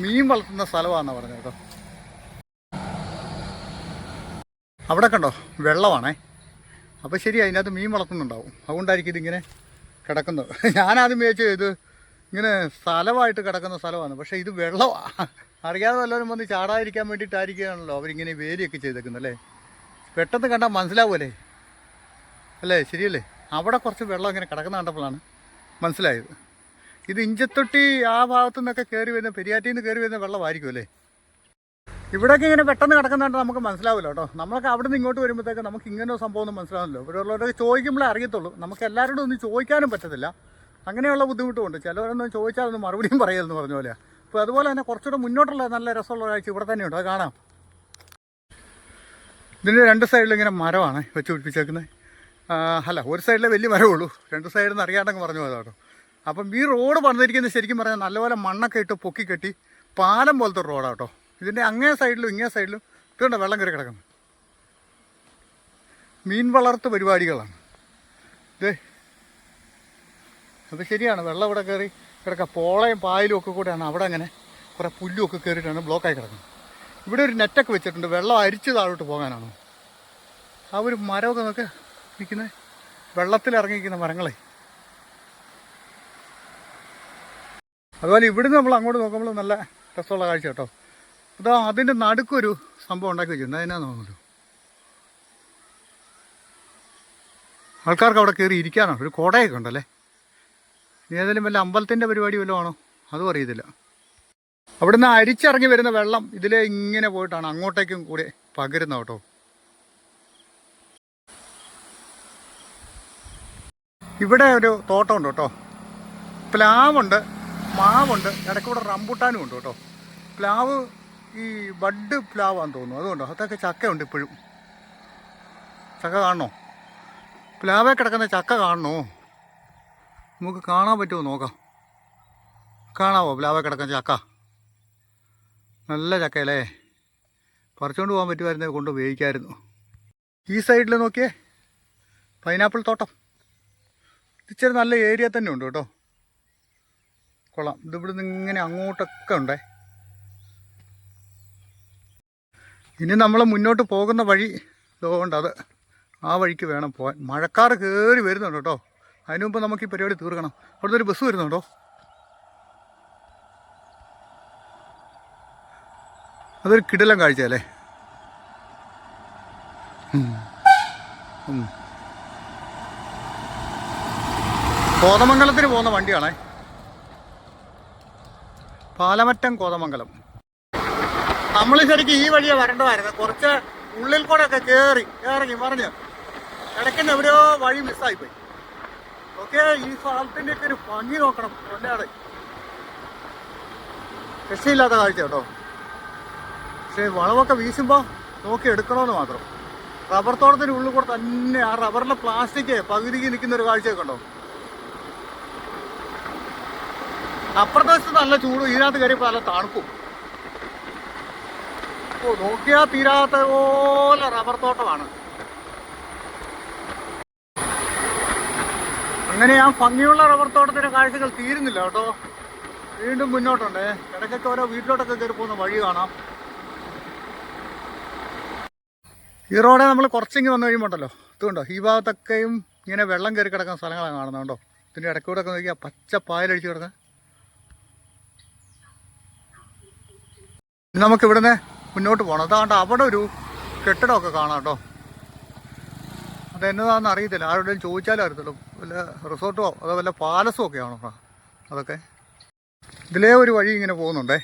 മീൻ വളർത്തുന്ന സ്ഥലമാണെന്നാണ് പറഞ്ഞത് കേട്ടോ. അവിടെ കണ്ടോ വെള്ളമാണേ. അപ്പോൾ ശരി, അതിനകത്ത് മീൻ വളർത്തുന്നുണ്ടാവും. അതുകൊണ്ടായിരിക്കും ഇതിങ്ങനെ കിടക്കുന്നത്. ഞാനാദ്യം വിചാരിച്ചു ഇത് ഇങ്ങനെ സ്ഥലമായിട്ട് കിടക്കുന്ന സ്ഥലമാണ്. പക്ഷേ ഇത് വെള്ളമാണ്. അറിയാതെ വല്ലവരും വന്ന് ചാടാതിരിക്കാൻ വേണ്ടിയിട്ടായിരിക്കുകയാണല്ലോ അവരിങ്ങനെ വേലിയൊക്കെ ചെയ്തേക്കുന്നത് അല്ലേ. പെട്ടെന്ന് കണ്ടാൽ മനസ്സിലാവുമല്ലേ അല്ലേ, ശരിയല്ലേ. അവിടെ കുറച്ച് വെള്ളം ഇങ്ങനെ കിടക്കുന്ന കണ്ടപ്പോഴാണ് മനസ്സിലായത്. ഇത് ഇഞ്ചത്തൊട്ടി ആ ഭാഗത്തു നിന്നൊക്കെ കയറി വരുന്ന, പെരിയാറ്റിൽ നിന്ന് കയറി വരുന്ന വെള്ളമായിരിക്കും അല്ലേ. ഇവിടെയൊക്കെ ഇങ്ങനെ പെട്ടെന്ന് കിടക്കുന്നതുകൊണ്ട് നമുക്ക് മനസ്സിലാവില്ല കേട്ടോ. നമ്മളൊക്കെ അവിടെ നിന്ന് ഇങ്ങോട്ട് വരുമ്പോഴത്തേക്ക് നമുക്ക് ഇങ്ങനെ സംഭവം ഒന്നും മനസ്സിലാവില്ലല്ലോ. ഇവിടെ ഉള്ളവരൊക്കെ ചോദിക്കുമ്പോഴേ അറിയത്തുള്ളൂ. നമുക്ക് എല്ലാവരോടും ഒന്നും ചോദിക്കാനും പറ്റത്തില്ല. അങ്ങനെയുള്ള ബുദ്ധിമുട്ടുമുണ്ട്. ചിലവരൊന്നും ചോദിച്ചാൽ അതൊന്നും മറുപടിയും പറയലെന്ന് പറഞ്ഞ പോലെ. അപ്പോൾ അതുപോലെ തന്നെ കുറച്ചുകൂടെ മുന്നോട്ടുള്ള നല്ല രസമുള്ള കാഴ്ച ഇവിടെ തന്നെയുണ്ട്. അത് കാണാം. ഇതിൻ്റെ രണ്ട് സൈഡിൽ ഇങ്ങനെ മരമാണ് വെച്ച് പിടിപ്പിച്ചേക്കുന്നത്. അല്ല, ഒരു സൈഡിലെ വലിയ മരമുള്ളൂ, രണ്ട് സൈഡിൽ നിന്ന് അറിയാണ്ടങ്ങ് പറഞ്ഞു പോയതാ കേട്ടോ. അപ്പം ഈ റോഡ് പണിതിരിക്കുന്നത് ശരിക്കും പറഞ്ഞാൽ നല്ലപോലെ മണ്ണൊക്കെ ഇട്ട് പൊക്കി കെട്ടി പാലം പോലത്തെ ഒരു റോഡാണ് കേട്ടോ. ഇതിൻ്റെ അങ്ങേ സൈഡിലും ഇങ്ങേ സൈഡിലും ഇതുകൊണ്ട് വെള്ളം കയറി കിടക്കുന്നു. മീൻ വളർത്ത് പരിപാടികളാണ് ഇത്. അപ്പോൾ ശരിയാണ്, വെള്ളം ഇവിടെ കയറി കിടക്കുക. പോളയും പായലും ഒക്കെ കൂടെയാണ് അവിടെ അങ്ങനെ കുറേ പുല്ലും ഒക്കെ കയറിയിട്ടാണ് ബ്ലോക്കായി കിടക്കുന്നത്. ഇവിടെ ഒരു നെറ്റൊക്കെ വെച്ചിട്ടുണ്ട്, വെള്ളം അരിച്ച് താഴോട്ട് പോകാനാണോ. ആ ഒരു മരമൊക്കെ നോക്കി നിൽക്കുന്നത്, വെള്ളത്തിലിറങ്ങിയിരിക്കുന്ന മരങ്ങളെ. അതുപോലെ ഇവിടുന്ന് നമ്മൾ അങ്ങോട്ട് നോക്കുമ്പോൾ നല്ല രസമുള്ള കാഴ്ച കേട്ടോ. അതാ അതിൻ്റെ നടുക്കൊരു സംഭവം ഉണ്ടാക്കി വെച്ചിട്ടുണ്ട്. അതിനാന്ന് തോന്നുന്നു ആൾക്കാർക്ക് അവിടെ കയറി ഇരിക്കാനോ ഒരു കുടയൊക്കെ ഉണ്ടല്ലേ. ഏതെങ്കിലും വല്ല അമ്പലത്തിൻ്റെ പരിപാടി വല്ലതും ആണോ അതും അറിയത്തില്ല. അവിടുന്ന് അരിച്ചിറങ്ങി വരുന്ന വെള്ളം ഇതിലെ ഇങ്ങനെ പോയിട്ടാണ് അങ്ങോട്ടേക്കും കൂടെ പകരുന്നത് കേട്ടോ. ഇവിടെ ഒരു തോട്ടമുണ്ട് കേട്ടോ. പ്ലാവുണ്ട്, മാവുണ്ട്, ഇടയ്ക്കൂടെ റംബൂട്ടാനും ഉണ്ട് കേട്ടോ. പ്ലാവ് ഈ ബഡ് പ്ലാവാന്ന് തോന്നുന്നു, അതുകൊണ്ടോ അതൊക്കെ ചക്കയുണ്ട് ഇപ്പോഴും. ചക്ക കാണണോ? പ്ലാവേ കിടക്കുന്ന ചക്ക കാണണോ? നമുക്ക് കാണാൻ പറ്റുമോ നോക്കാം. കാണാവോ പ്ലാവേ കിടക്കുന്ന ചക്ക? നല്ല ചക്കയല്ലേ, പറിച്ചുകൊണ്ട് പോകാൻ പറ്റുമായിരുന്നേ കൊണ്ട് ഉപയോഗിക്കാമായിരുന്നു. ഈ സൈഡിൽ നോക്കിയേ പൈനാപ്പിൾ തോട്ടം. ഇച്ചിരി നല്ല ഏരിയ തന്നെ ഉണ്ട് കേട്ടോ, കൊള്ളാം. ഇതിവിടുന്ന് ഇങ്ങനെ അങ്ങോട്ടൊക്കെ ഉണ്ടേ. ഇനി നമ്മൾ മുന്നോട്ട് പോകുന്ന വഴി ഇതുകൊണ്ട് അത് ആ വഴിക്ക് വേണം പോകാൻ. മഴക്കാറ് കയറി വരുന്നുണ്ട് കേട്ടോ. അതിനു മുമ്പ് നമുക്ക് ഈ പരിപാടി തീർക്കണം. അവിടുത്തെ ഒരു ബസ് വരുന്നുണ്ടോ? അതൊരു കിടിലം കാഴ്ചയല്ലേ. കോതമംഗലത്തിന് പോകുന്ന വണ്ടിയാണേ, പാലമറ്റം കോതമംഗലം. നമ്മൾ ശരിക്കും ഈ വഴിയെ വരേണ്ടതായിരുന്നു. കുറച്ച് ഉള്ളിൽ കൂടെ ഒക്കെ ഇറങ്ങി മറിഞ്ഞ് ഇടയ്ക്കുന്ന എവിടെയോ വഴി മിസ്സായിപ്പോയി. ഓക്കെ, ഈ സ്ഥലത്തിൻ്റെ ഒക്കെ ഒരു ഭംഗി നോക്കണം. കൊല്ലാതെ രക്ഷയില്ലാത്ത കാഴ്ച കേട്ടോ. പക്ഷേ വളമൊക്കെ വീശുമ്പോൾ നോക്കി എടുക്കണമെന്ന് മാത്രം. റബ്ബർ തോട്ടത്തിന് ഉള്ളിൽ കൂടെ തന്നെ ആ റബ്ബറിലെ പ്ലാസ്റ്റിക് പകുതിക്ക് നിൽക്കുന്ന ഒരു കാഴ്ചയൊക്കെ ഉണ്ടോ. അപ്പുറത്തെ വശത്ത് നല്ല ചൂടും, ഇതിനകത്ത് കയറിയപ്പോൾ നല്ല തണുപ്പും. ഓ, നോക്കിയാൽ തീരാത്ത പോലെ റബ്ബർ തോട്ടമാണ്. അങ്ങനെ ആ ഭംഗിയുള്ള റബ്ബർ തോട്ടത്തിൻ്റെ കാഴ്ചകൾ തീരുന്നില്ല കേട്ടോ. വീണ്ടും മുന്നോട്ടുണ്ടേ. ഇടയ്ക്കൊക്കെ ഓരോ വീട്ടിലോട്ടൊക്കെ കയറി പോകുന്ന വഴി കാണാം. ഈ റോഡെ നമ്മൾ കുറച്ചെങ്കിൽ വന്നു കഴിയുമ്പോണ്ടല്ലോ ഇതുണ്ടോ, ഈ ഭാഗത്തൊക്കെയും ഇങ്ങനെ വെള്ളം കയറി കിടക്കുന്ന സ്ഥലങ്ങളാണ് കാണുന്നുണ്ടോ. ഇതിൻ്റെ ഇടയ്ക്കൂടെ ഒക്കെ നോക്കിയാൽ പച്ച പായലടിച്ച് കിടക്കാൻ. നമുക്കിവിടുന്ന് മുന്നോട്ട് പോകണം. അതാണ്ട് അവിടെ ഒരു കെട്ടിടമൊക്കെ കാണാം കേട്ടോ. അതെന്നതാണെന്ന് അറിയത്തില്ല, ആരോടെങ്കിലും ചോദിച്ചാലും അറിയത്തുള്ളൂ. വല്ല റിസോർട്ടോ അതോ വല്ല പാലസും ഒക്കെ ആണോ അതൊക്കെ. ഇതിലേ ഒരു വഴി ഇങ്ങനെ പോകുന്നുണ്ടേ.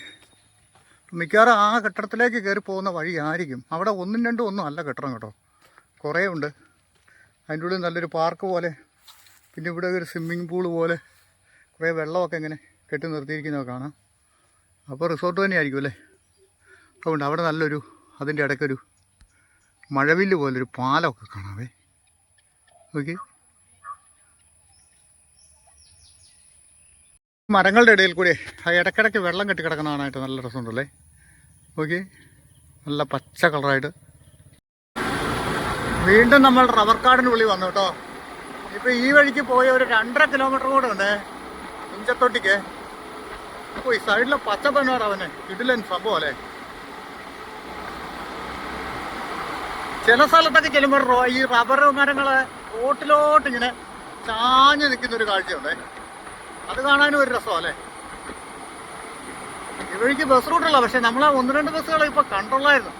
മിക്കവാറും ആ കെട്ടിടത്തിലേക്ക് കയറി പോകുന്ന വഴി ആയിരിക്കും. അവിടെ ഒന്നും രണ്ടും ഒന്നും അല്ല കെട്ടിടം കേട്ടോ, കുറേ ഉണ്ട്. അതിൻ്റെ ഉള്ളിൽ നല്ലൊരു പാർക്ക് പോലെ, പിന്നെ ഇവിടെ ഒരു സ്വിമ്മിങ് പൂള് പോലെ കുറേ വെള്ളമൊക്കെ ഇങ്ങനെ കെട്ടി നിർത്തിയിരിക്കുന്നതൊക്കെ കാണാം. അപ്പോൾ റിസോർട്ട് തന്നെയായിരിക്കും അല്ലേ. അതുകൊണ്ട് അവിടെ നല്ലൊരു അതിൻ്റെ ഇടയ്ക്കൊരു മഴവില്ല് പോലൊരു പാലമൊക്കെ കാണാവേ. ഓക്കെ, മരങ്ങളുടെ ഇടയിൽ കൂടി ആ ഇടയ്ക്കിടയ്ക്ക് വെള്ളം കെട്ടി കിടക്കുന്ന കാണാനായിട്ട് നല്ല രസമുണ്ടല്ലേ. ഓക്കെ, നല്ല പച്ച കളറായിട്ട്. വീണ്ടും നമ്മൾ റബ്ബർ കാടിന് ഉള്ളിൽ വന്നു കേട്ടോ. ഇപ്പോൾ ഈ വഴിക്ക് പോയ ഒരു 2.5 കിലോമീറ്റർ കൂടെ ഉണ്ട് ഇഞ്ചത്തൊട്ടിക്ക്. അപ്പോൾ ഈ സൈഡിലെ പച്ചപ്പന്നാണ് അവന് ഇടിലൻ സംഭവം അല്ലേ. ചില സ്ഥലത്തൊക്കെ ചെല്ലുമ്പോൾ ഈ റബ്ബർ മരങ്ങൾ റോട്ടിലോട്ടിങ്ങനെ ചാഞ്ഞ് നിൽക്കുന്നൊരു കാഴ്ചയുണ്ട്. അത് കാണാനും ഒരു രസമല്ലേ. ഈ വഴിക്ക് ബസ് റൂട്ടുള്ള, പക്ഷെ നമ്മൾ 1-2 ബസ്സുകൾ ഇപ്പോൾ കണ്ടുള്ളായിരുന്നു.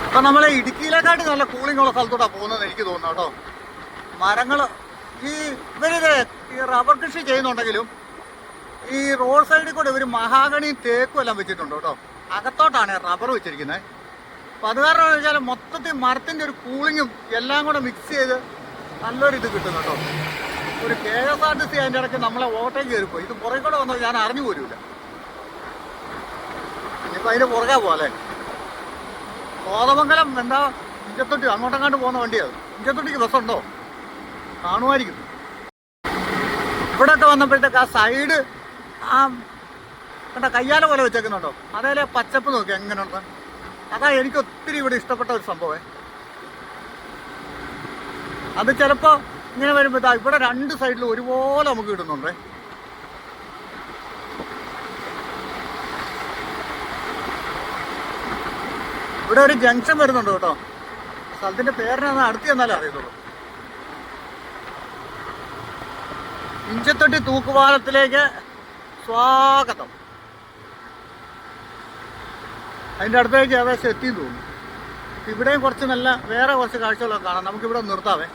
അപ്പം നമ്മളെ ഇടുക്കിയിലേക്കായിട്ട് നല്ല കൂളിംഗ് ഉള്ള സ്ഥലത്തോട്ടാണ് പോകുന്നതെന്ന് എനിക്ക് തോന്നുന്നു കേട്ടോ. മരങ്ങൾ ഇവരിത് ഈ റബ്ബർ കൃഷി ചെയ്യുന്നുണ്ടെങ്കിലും ഈ റോഡ് സൈഡിൽ കൂടെ ഇവർ മഹാഗണിയും തേക്കും എല്ലാം വെച്ചിട്ടുണ്ട് കേട്ടോ. അകത്തോട്ടാണ് റബ്ബർ വെച്ചിരിക്കുന്നത്. അപ്പം അത് കാരണം എന്ന് വെച്ചാൽ മൊത്തത്തിൽ മരത്തിൻ്റെ ഒരു കൂളിങ്ങും എല്ലാം കൂടെ മിക്സ് ചെയ്ത് നല്ലൊരു ഇത് കിട്ടും കേട്ടോ. ഒരു KSRTC അതിൻ്റെ ഇടയ്ക്ക് നമ്മളെ ഓട്ടം കയറിപ്പോയി. ഇത് പുറകെ കൂടെ വന്നാൽ ഞാൻ അറിഞ്ഞു പോലുമില്ല. ഇനിയിപ്പോൾ അതിൻ്റെ പുറകെ പോകാല്ലേ. കോതമംഗലം എന്താ ഇഞ്ചത്തൊട്ടി അങ്ങോട്ടെങ്ങാണ്ട് പോകുന്ന വണ്ടിയാണ്. ഇഞ്ചത്തൊട്ടിക്ക് ബസ്സുണ്ടോ? കാണുമായിരിക്കും. ഇവിടെയൊക്കെ വന്നപ്പോഴത്തേക്ക് ആ സൈഡ് ആ കണ്ട കയ്യാല പോലെ വെച്ചേക്കുന്നുണ്ടോ, അതേലെ പച്ചപ്പ് നോക്കി എങ്ങനെയുണ്ട്. അതാ എനിക്ക് ഒത്തിരി ഇവിടെ ഇഷ്ടപ്പെട്ട ഒരു സംഭവമേ. അത് ചിലപ്പോൾ ഇങ്ങനെ വരുമ്പോൾ ഇതാ ഇവിടെ 2 സൈഡിലും ഒരുപോലെ നമുക്ക് കിട്ടുന്നുണ്ടേ. ഇവിടെ ഒരു ജംഗ്ഷൻ വരുന്നുണ്ട് കേട്ടോ. സ്ഥലത്തിൻ്റെ പേരിനാണ് അടുത്ത് ചെന്നാലേ അറിയത്തുള്ളൂ. ഇഞ്ചത്തൊട്ടി തൂക്കുപാലത്തിലേക്ക് സ്വാഗതം. അതിൻ്റെ അടുത്തേക്ക് ഏകദേശം എത്തിയെന്ന് തോന്നുന്നു. ഇവിടെയും കുറച്ച് നല്ല വേറെ കുറച്ച് കാഴ്ചകളൊക്കെ കാണാം. നമുക്കിവിടെ നിർത്താവേ.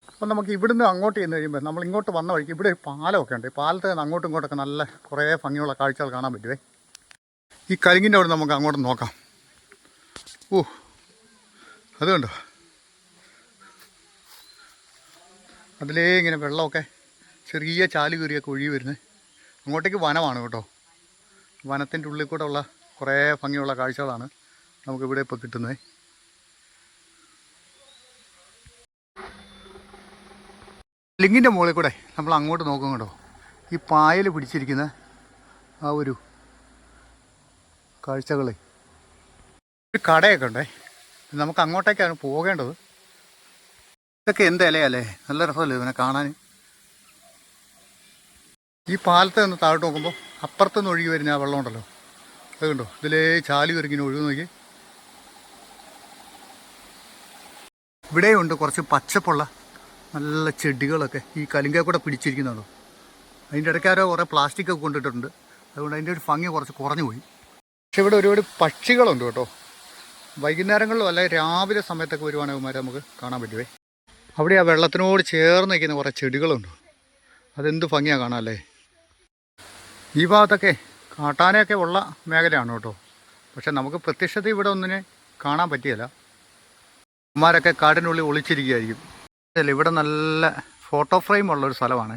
അപ്പം നമുക്ക് ഇവിടുന്ന് അങ്ങോട്ട് ചെന്ന് കഴിയുമ്പോൾ നമ്മൾ ഇങ്ങോട്ട് വന്ന വഴിക്ക് ഇവിടെ ഒരു പാലമൊക്കെ ഉണ്ട്. ഈ പാലത്തിൽ നിന്ന് അങ്ങോട്ടും ഇങ്ങോട്ടൊക്കെ നല്ല കുറേ ഭംഗിയുള്ള കാഴ്ചകൾ കാണാൻ പറ്റുമേ. ഈ കരിങ്ങിൻ്റെ അവിടെ നമുക്ക് അങ്ങോട്ട് നോക്കാം. ഓ, അത് കണ്ടോ, അതിലേ ഇങ്ങനെ വെള്ളമൊക്കെ ചെറിയ ചാല് കയറിയൊക്കെ ഒഴുകി വരുന്നത്. അങ്ങോട്ടേക്ക് വനമാണ് കേട്ടോ. വനത്തിൻ്റെ ഉള്ളിൽ കൂടെ ഉള്ള കുറേ ഭംഗിയുള്ള കാഴ്ചകളാണ് നമുക്കിവിടെ ഇപ്പോൾ കിട്ടുന്നത്. ലിങ്ങിൻ്റെ മുകളിൽ കൂടെ നമ്മൾ അങ്ങോട്ട് നോക്കും കേട്ടോ. ഈ പായൽ പിടിച്ചിരിക്കുന്ന ആ ഒരു കാഴ്ചകൾ. ഒരു കടയൊക്കെ ഉണ്ടേ. നമുക്ക് അങ്ങോട്ടേക്കാണ് പോകേണ്ടത്. ഇതൊക്കെ എന്ത് ഇലയല്ലേ, നല്ല രസമല്ലേ ഇതിനെ കാണാൻ. ഈ പാലത്ത് നിന്ന് താഴോട്ട് നോക്കുമ്പോൾ അപ്പുറത്തുനിന്ന് ഒഴുകി വരുന്ന ആ വെള്ളം ഉണ്ടല്ലോ, അത് കണ്ടോ. ഇതിലേ ചാലി ഒരുങ്ങിനെ ഒഴുകി നോക്കി. ഇവിടെയുണ്ട് കുറച്ച് പച്ചപ്പുള്ള നല്ല ചെടികളൊക്കെ ഈ കലിങ്ക കൂടെ പിടിച്ചിരിക്കുന്നുണ്ടോ. അതിൻ്റെ ഇടയ്ക്കാരോ കുറേ പ്ലാസ്റ്റിക്കൊക്കെ കൊണ്ടിട്ടുണ്ട്. അതുകൊണ്ട് അതിൻ്റെ ഒരു ഭംഗി കുറച്ച് കുറഞ്ഞു പോയി. പക്ഷെ ഇവിടെ ഒരുപാട് പക്ഷികളുണ്ട് കേട്ടോ. വൈകുന്നേരങ്ങളിലും അല്ല രാവിലെ സമയത്തൊക്കെ വരുവാണെങ്കിൽ നമുക്ക് കാണാൻ പറ്റുമേ. അവിടെ ആ വെള്ളത്തിനോട് ചേർന്ന് നിൽക്കുന്ന കുറേ ചെടികളുണ്ട്. അതെന്ത് ഭംഗിയാണ് കാണാമല്ലേ. ഈ ഭാഗത്തൊക്കെ കാട്ടാനയൊക്കെ ഉള്ള മേഖലയാണ് കേട്ടോ. പക്ഷെ നമുക്ക് പ്രത്യക്ഷത്തിൽ ഇവിടെ ഒന്നിനെ കാണാൻ പറ്റിയല്ല. അമ്മമാരൊക്കെ കാടിനുള്ളിൽ ഒളിച്ചിരിക്കുകയായിരിക്കും. അല്ല, ഇവിടെ നല്ല ഫോട്ടോ ഫ്രെയിം ഉള്ളൊരു സ്ഥലമാണ്.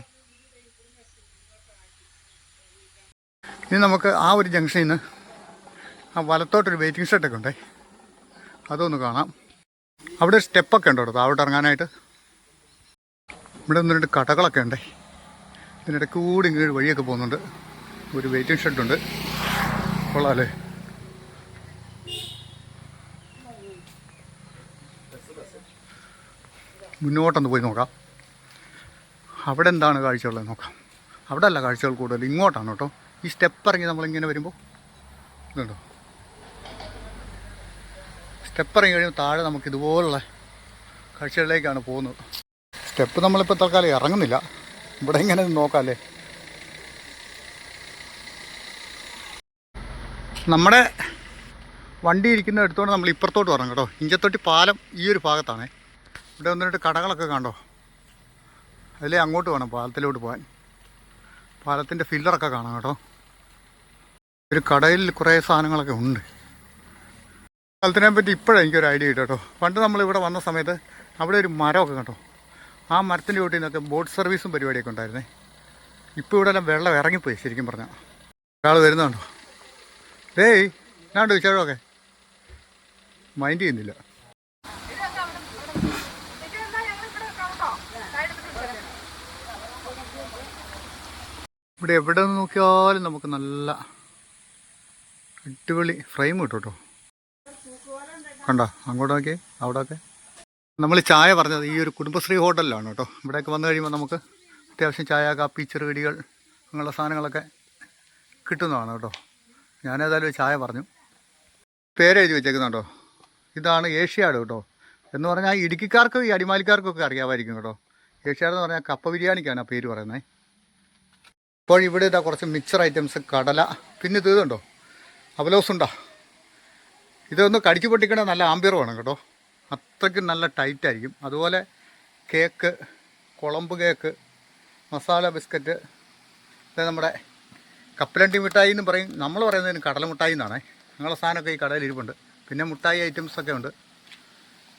ഇനി നമുക്ക് ആ ഒരു ജംഗ്ഷനിൽ നിന്ന് ആ വലത്തോട്ടൊരു വെയിറ്റിംഗ് ഷെഡൊക്കെ ഉണ്ടേ, അതൊന്ന് കാണാം. അവിടെ ഒരു സ്റ്റെപ്പൊക്കെ ഉണ്ട് കേട്ടോ താഴോട്ട് ഇറങ്ങാനായിട്ട്. ഇവിടെ 1-2 കടകളൊക്കെ ഉണ്ടേ. ഇതിനിടയ്ക്ക് കൂടി ഇങ്ങനെ വഴിയൊക്കെ പോകുന്നുണ്ട്. ഒരു വെയിറ്റിംഗ് ഷെഡുണ്ട്. കൊള്ളാമല്ലേ. മുന്നോട്ടൊന്ന് പോയി നോക്കാം. അവിടെ എന്താണ് കാഴ്ചയുള്ളത് നോക്കാം. അവിടെ അല്ല കാഴ്ചകൾ കൂടുതൽ, ഇങ്ങോട്ടാണ് കേട്ടോ. ഈ സ്റ്റെപ്പ് ഇറങ്ങി നമ്മളിങ്ങനെ വരുമ്പോൾ ഇതുണ്ടോ, സ്റ്റെപ്പ് ഇറങ്ങി കഴിയുമ്പോൾ താഴെ നമുക്ക് ഇതുപോലുള്ള കാഴ്ചകളിലേക്കാണ് പോകുന്നത്. സ്റ്റെപ്പ് നമ്മളിപ്പോൾ തൽക്കാലം ഇറങ്ങുന്നില്ല. ഇവിടെ ഇങ്ങനെ നോക്കാമല്ലേ. നമ്മുടെ വണ്ടി ഇരിക്കുന്ന എടുത്തുകൊണ്ട് നമ്മൾ ഇപ്പുറത്തോട്ട് വരണം കേട്ടോ. ഇഞ്ചത്തൊട്ടി പാലം ഈ ഒരു ഭാഗത്താണ്. ഇവിടെ 1-2 കടകളൊക്കെ കണ്ടോ. അതിലേ അങ്ങോട്ട് വേണം പാലത്തിലോട്ട് പോകാൻ. പാലത്തിൻ്റെ ഫില്ലറൊക്കെ കാണാം കേട്ടോ. ഒരു കടയിൽ കുറേ സാധനങ്ങളൊക്കെ ഉണ്ട്. പാലത്തിനെ പറ്റി ഇപ്പോഴാണ് എനിക്കൊരു ഐഡിയ കിട്ടും കേട്ടോ. പണ്ട് നമ്മളിവിടെ വന്ന സമയത്ത് അവിടെ ഒരു മരമൊക്കെ കേട്ടോ, ആ മരത്തിൻ്റെ ചോട്ടിൽ നിന്നൊക്കെ ബോട്ട് സർവീസും പരിപാടിയൊക്കെ ഉണ്ടായിരുന്നേ. ഇപ്പോൾ ഇവിടെ എല്ലാം വെള്ളം ഇറങ്ങിപ്പോയി ശരിക്കും പറഞ്ഞാൽ. ഒരാൾ വരുന്നുണ്ടോ? ഏയ് ഞാണ്ട് വിശേഷമൊക്കെ മൈൻഡ് ചെയ്യുന്നില്ല. ഇവിടെ എവിടെ നിന്ന് നോക്കിയാലും നമുക്ക് നല്ല അടിപൊളി ഫ്രെയിം കിട്ടും കേട്ടോ. കണ്ടോ അങ്ങോട്ട് നോക്കി അവിടെയൊക്കെ. നമ്മൾ ചായ പറഞ്ഞത് ഈ ഒരു കുടുംബശ്രീ ഹോട്ടലിലാണ് കേട്ടോ. ഇവിടെയൊക്കെ വന്നു കഴിയുമ്പോൾ നമുക്ക് അത്യാവശ്യം ചായ, കാപ്പി, ചെറുകടികൾ അങ്ങനെയുള്ള സാധനങ്ങളൊക്കെ കിട്ടുന്നതാണ് കേട്ടോ. ഞാനേതായാലും ചായ പറഞ്ഞു. പേര് എഴുതി വെച്ചേക്കുന്നുണ്ടോ? ഇതാണ് ഏഷ്യാഡ് കേട്ടോ. എന്ന് പറഞ്ഞാൽ ഇടുക്കിക്കാർക്കും ഈ അടിമാലിക്കാർക്കും ഒക്കെ അറിയാമായിരിക്കും കേട്ടോ. ഏഷ്യാഡ് എന്ന് പറഞ്ഞാൽ കപ്പ ബിരിയാണിക്കാണ് ആ പേര് പറയുന്നത്. ഇപ്പോൾ ഇവിടെ ഇതാ കുറച്ച് മിക്സർ ഐറ്റംസ്, കടല, പിന്നെ ഇത് ഇതുണ്ടോ അവലോസുണ്ടാ. ഇതൊന്ന് കടിച്ചു പൊട്ടിക്കണ നല്ല ആംബിയർ വേണം കേട്ടോ. അത്രയ്ക്ക് നല്ല ടൈറ്റായിരിക്കും. അതുപോലെ കേക്ക്, കുളമ്പ് കേക്ക്, മസാല ബിസ്ക്കറ്റ്, ഇത് നമ്മുടെ കപ്പലണ്ടി മിഠായി എന്ന് പറയും. നമ്മൾ പറയുന്നതിന് കടല മിഠായി എന്നാണേ. അങ്ങനെയുള്ള സാധനമൊക്കെ ഈ കടയിൽ ഇരിപ്പുണ്ട്. പിന്നെ മിഠായി ഐറ്റംസൊക്കെ ഉണ്ട്.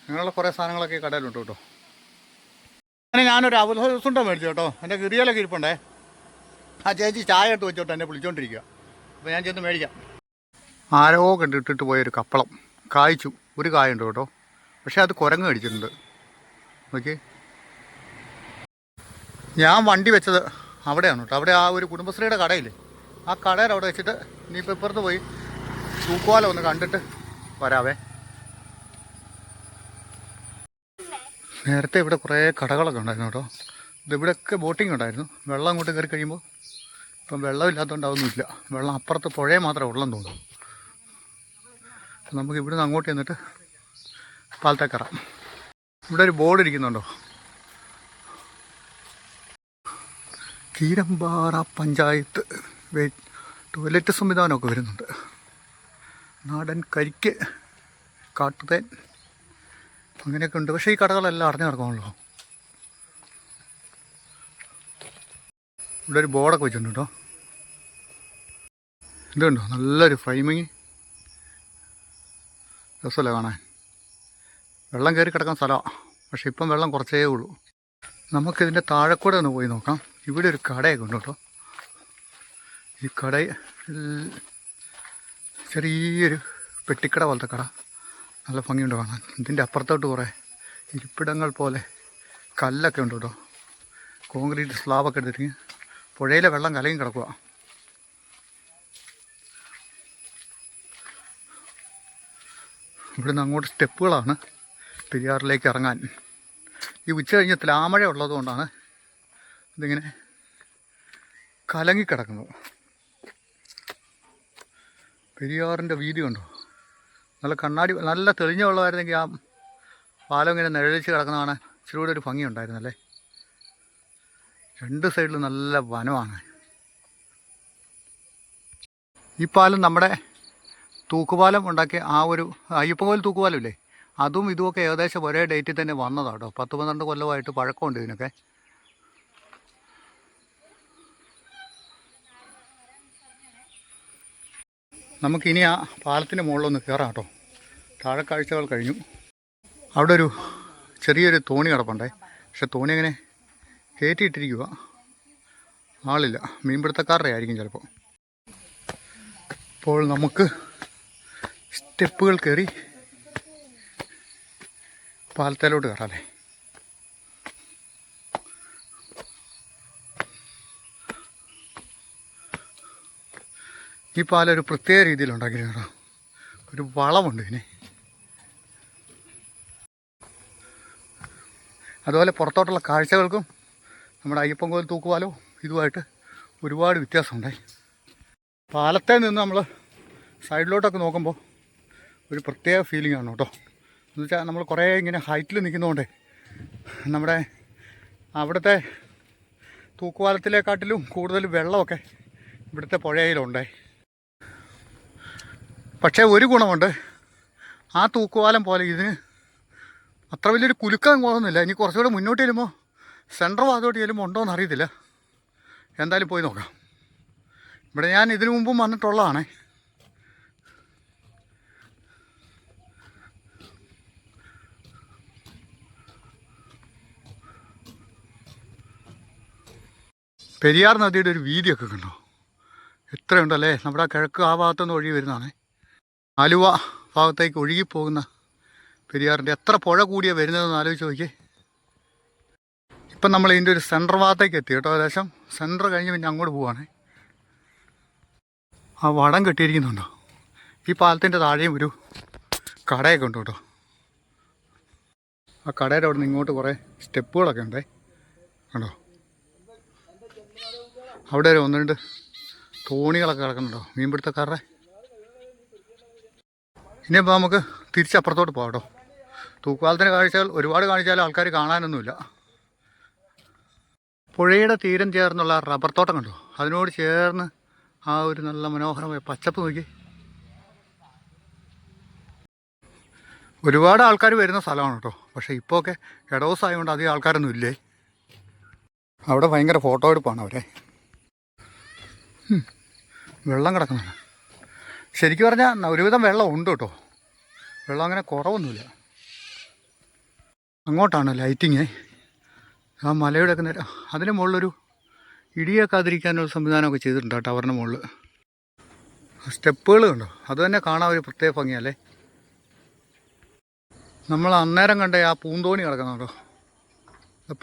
അങ്ങനെയുള്ള കുറേ സാധനങ്ങളൊക്കെ ഈ കടയിലുണ്ട് കേട്ടോ. അങ്ങനെ ഞാനൊരു അവലോസുണ്ട മേടിച്ചു കേട്ടോ. എൻ്റെ കിറിയലൊക്കെ ഇരിപ്പുണ്ടേ. ആ ചേച്ചി ചായ ഇട്ട് വെച്ചോട്ടെ എന്നെ വിളിച്ചോണ്ടിരിക്കുക. അപ്പോൾ ഞാൻ ചെന്ന് മേടിക്കാം. ആരോ കണ്ടിട്ടിട്ട് പോയൊരു കപ്പളം കായ്ച്ചു. ഒരു കായുണ്ട് കേട്ടോ. പക്ഷേ അത് കുരങ്ങ് കടിച്ചിട്ടുണ്ട്. ഓക്കെ, ഞാൻ വണ്ടി വെച്ചത് അവിടെയാണ് കേട്ടോ. അവിടെ ആ ഒരു കുടുംബശ്രീയുടെ കടയില്ലേ, ആ കടയിൽ അവിടെ വെച്ചിട്ട് ഇനിയിപ്പോൾ ഇപ്പുറത്ത് പോയി തൂക്കുവാലം ഒന്ന് കണ്ടിട്ട് വരാവേ. നേരത്തെ ഇവിടെ കുറേ കടകളൊക്കെ ഉണ്ടായിരുന്നു കേട്ടോ. ഇതിവിടെയൊക്കെ ബോട്ടിംഗ് ഉണ്ടായിരുന്നു. വെള്ളം അങ്ങോട്ട് കയറി കഴിയുമ്പോൾ ഇപ്പം വെള്ളമില്ലാത്തതുകൊണ്ട് അതൊന്നുമില്ല. വെള്ളം അപ്പുറത്ത് പുഴയെ മാത്രമേ ഉള്ളെന്ന് തോന്നുന്നു. നമുക്ക് ഇവിടുന്ന് അങ്ങോട്ട് ചെന്നിട്ട് പാലത്തെ കയറാം. ഇവിടെ ഒരു ബോർഡ് ഇരിക്കുന്നുണ്ടോ? കീരമ്പാറ പഞ്ചായത്ത് ടോയ്ലറ്റ് സംവിധാനമൊക്കെ വരുന്നുണ്ട്. നാടൻ കരിക്ക്, കാട്ടുതേൻ, അങ്ങനെയൊക്കെ ഉണ്ട്. പക്ഷേ ഈ കടകളെല്ലാം അടഞ്ഞു നടക്കുമല്ലോ. ഇവിടെ ഒരു ബോർഡൊക്കെ വെച്ചിട്ടുണ്ട് കേട്ടോ. ഇതുണ്ടോ നല്ലൊരു ഫ്രെയിമിങ്, രസമല്ലേ കാണാൻ. വെള്ളം കയറി കിടക്കുന്ന സ്ഥലമാണ്. പക്ഷെ ഇപ്പം വെള്ളം കുറച്ചേ ഉള്ളൂ. നമുക്കിതിൻ്റെ താഴെക്കൂടെ ഒന്ന് പോയി നോക്കാം. ഇവിടെ ഒരു കടയൊക്കെ ഉണ്ട് കേട്ടോ. ഈ കടയിൽ ചെറിയൊരു പെട്ടിക്കട പോലത്തെ കട, നല്ല ഭംഗിയുണ്ട് കാണാൻ. ഇതിൻ്റെ അപ്പുറത്തോട്ട് കുറേ ഇരിപ്പിടങ്ങൾ പോലെ കല്ലൊക്കെ ഉണ്ട് കേട്ടോ. കോൺക്രീറ്റ് സ്ലാബൊക്കെ എടുത്തിട്ട് പുഴയിലെ വെള്ളം കലങ്ങി കിടക്കുക. ഇവിടുന്ന് അങ്ങോട്ട് സ്റ്റെപ്പുകളാണ് പെരിയാറിലേക്ക് ഇറങ്ങാൻ. ഈ ഉച്ച കഴിഞ്ഞ് ലാമഴ ഉള്ളതുകൊണ്ടാണ് ഇതിങ്ങനെ കലങ്ങിക്കിടക്കുന്നത്. പെരിയാറിൻ്റെ വീതി കണ്ടോ, നല്ല കണ്ണാടി, നല്ല തെളിഞ്ഞ വെള്ളമായിരുന്നെങ്കിൽ ആ പാലം ഇങ്ങനെ നിഴലിച്ച് കിടക്കുന്നതാണ് ഇച്ചിരി കൂടെ ഒരു ഭംഗിയുണ്ടായിരുന്നല്ലേ. രണ്ട് സൈഡിലും നല്ല വനമാണ്. ഈ പാലം നമ്മുടെ തൂക്കുപാലം ഉണ്ടാക്കിയ ആ ഒരു അയ്യപ്പൻകോവിൽ തൂക്കുപാലം ഇല്ലേ, അതും ഇതുമൊക്കെ ഏകദേശം ഒരേ ഡേറ്റിൽ തന്നെ വന്നതാണ് കേട്ടോ. 10-12 കൊല്ലമായിട്ട് പഴക്കമുണ്ട് ഇതിനൊക്കെ. നമുക്കിനി ആ പാലത്തിൻ്റെ മുകളിലൊന്ന് കയറാം കേട്ടോ. താഴെ കാഴ്ചകൾ കഴിഞ്ഞു. അവിടെ ഒരു ചെറിയൊരു തോണി കിടപ്പുണ്ടേ. പക്ഷെ തോണി അങ്ങനെ കയറ്റിയിട്ടിരിക്കുക, ആളില്ല. മീൻപിടുത്തക്കാരുടെ ആയിരിക്കും ചിലപ്പോൾ. അപ്പോൾ നമുക്ക് സ്റ്റെപ്പുകൾ കയറി പാലത്തേലോട്ട് കയറാമല്ലേ. ഈ പാലം ഒരു പ്രത്യേക രീതിയിൽ ഉണ്ടാക്കിയിട്ടുണ്ട്. ഒരു വളമുണ്ട് ഇതിന്. അതുപോലെ പുറത്തോട്ടുള്ള കാഴ്ചകൾക്കും നമ്മുടെ അയ്യപ്പൻകോവിൽ തൂക്കുപാലവും ഇതുമായിട്ട് ഒരുപാട് വ്യത്യാസമുണ്ട്. പാലത്തെ നിന്ന് നമ്മൾ സൈഡിലോട്ടൊക്കെ നോക്കുമ്പോൾ ഒരു പ്രത്യേക ഫീലിംഗ് ആണ് കേട്ടോ. എന്ന് വെച്ചാൽ നമ്മൾ കുറേ ഇങ്ങനെ ഹൈറ്റിൽ നിൽക്കുന്നതുകൊണ്ട് നമ്മുടെ അവിടുത്തെ തൂക്കുപാലത്തിലേക്കാട്ടിലും കൂടുതൽ വെള്ളമൊക്കെ ഇവിടുത്തെ പുഴയിലുണ്ട്. പക്ഷേ ഒരു ഗുണമുണ്ട്, ആ തൂക്കുപാലം പോലെ ഇതിന് അത്ര വലിയൊരു കുലുക്കം പോകുന്നില്ല. ഇനി കുറച്ചുകൂടെ മുന്നോട്ട് ചെല്ലുമ്പോൾ സെൻട്രൽ ഭാഗത്തോട്ട് ചെല്ലുമ്പോൾ ഉണ്ടോ എന്ന് അറിയത്തില്ല. എന്തായാലും പോയി നോക്കാം. ഇവിടെ ഞാൻ ഇതിനു മുമ്പും വന്നിട്ടുള്ളതാണേ. പെരിയാർ നദിയുടെ ഒരു വീതിയൊക്കെ കണ്ടോ, എത്രയുണ്ടല്ലേ. നമ്മുടെ കിഴക്ക് ആ ഭാഗത്തുനിന്ന് ഒഴുകി വരുന്നതാണേ. ആലുവ ഭാഗത്തേക്ക് ഒഴുകിപ്പോകുന്ന പെരിയാറിൻ്റെ എത്ര പുഴ കൂടിയാണ് വരുന്നതെന്ന് ആലോചിച്ച് നോക്കിയേ. ഇപ്പം നമ്മൾ ഇതിൻ്റെ ഒരു സെൻറ്റർ ഭാഗത്തേക്ക് എത്തി കേട്ടോ. ഏകദേശം സെൻറ്റർ കഴിഞ്ഞ് പിന്നെ അങ്ങോട്ട് പോവാണേ. ആ വടം കെട്ടിയിരിക്കുന്നുണ്ടോ. ഈ പാലത്തിൻ്റെ താഴെയും ഒരു കടയൊക്കെ ഉണ്ട് കേട്ടോ. ആ കടയുടെ അവിടെ നിന്ന് ഇങ്ങോട്ട് കുറേ സ്റ്റെപ്പുകളൊക്കെ ഉണ്ടേ കണ്ടോ. അവിടെ ഒരു 1-2 തോണികളൊക്കെ കിടക്കുന്നുണ്ടോ മീൻപിടുത്തക്കാരുടെ. ഇനിയിപ്പോൾ നമുക്ക് തിരിച്ചപ്പുറത്തോട്ട് പോകാം കേട്ടോ. തൂക്കുപാലത്തിൻ്റെ കാഴ്ചകൾ ഒരുപാട് കാണിച്ചാലും ആൾക്കാർ കാണാനൊന്നുമില്ല. പുഴയുടെ തീരം ചേർന്നുള്ള റബ്ബർ തോട്ടം കണ്ടോ, അതിനോട് ചേർന്ന് ആ ഒരു നല്ല മനോഹരമായ പച്ചപ്പ് നോക്കി. ഒരുപാട് ആൾക്കാർ വരുന്ന സ്ഥലമാണ് കേട്ടോ. പക്ഷേ ഇപ്പോൾ ഒക്കെ ഇടവസായതുകൊണ്ട് അധികം ആൾക്കാരൊന്നും ഇല്ലേ. അവിടെ ഭയങ്കര ഫോട്ടോ എടുപ്പാണ് അവരെ. വെള്ളം കിടക്കുന്നുണ്ട്. ശരിക്കും പറഞ്ഞാൽ ഒരുവിധം വെള്ളം ഉണ്ട് കേട്ടോ. വെള്ളം അങ്ങനെ കുറവൊന്നുമില്ല. അങ്ങോട്ടാണ് ലൈറ്റിങ്. ആ മലയുടെ ഒക്കെ നേരം അതിന് മുകളിലൊരു ഇടിയേക്കാതിരിക്കാനൊരു സംവിധാനമൊക്കെ ചെയ്തിട്ടുണ്ട് ആ ടവറിന് മുകളിൽ. സ്റ്റെപ്പുകൾ കണ്ടോ, അത് തന്നെ കാണാൻ ഒരു പ്രത്യേക ഭംഗിയല്ലേ. നമ്മൾ അന്നേരം കണ്ട ആ പൂന്തോണി കിടക്കുന്നുണ്ടോ,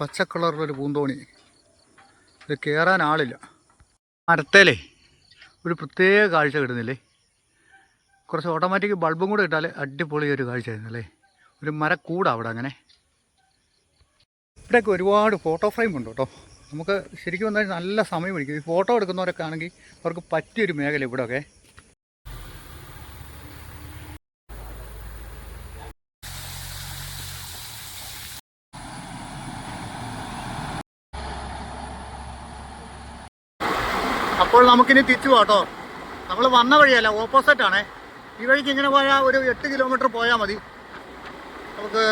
പച്ച കളറിലൊരു പൂന്തോണി. ഇത് കയറാൻ ആളില്ല. മരത്തേലേ ഒരു പ്രത്യേക കാഴ്ച കിട്ടുന്നില്ലേ. കുറച്ച് ഓട്ടോമാറ്റിക് ബൾബും കൂടെ ഇട്ടാൽ അടിപൊളി ഒരു കാഴ്ച ആയിരുന്നല്ലേ. ഒരു മരക്കൂടാ അവിടെ. അങ്ങനെ ഇവിടെയൊക്കെ ഒരുപാട് ഫോട്ടോ ഫ്രെയിം ഉണ്ട് കേട്ടോ. നമുക്ക് ശരിക്കും വന്നാൽ നല്ല സമയം പിടിക്കും. ഈ ഫോട്ടോ എടുക്കുന്നവരൊക്കെ ആണെങ്കിൽ അവർക്ക് പറ്റിയൊരു മേഖല ഇവിടെയൊക്കെ. അപ്പോൾ നമുക്കിനി തിരിച്ചു പോകാം. നമ്മൾ വന്ന വഴിയല്ല, ഓപ്പോസിറ്റാണേ. ഈ വഴിക്ക് ഇങ്ങനെ പോയാൽ ഒരു 8 കിലോമീറ്റർ പോയാൽ മതി നമുക്ക്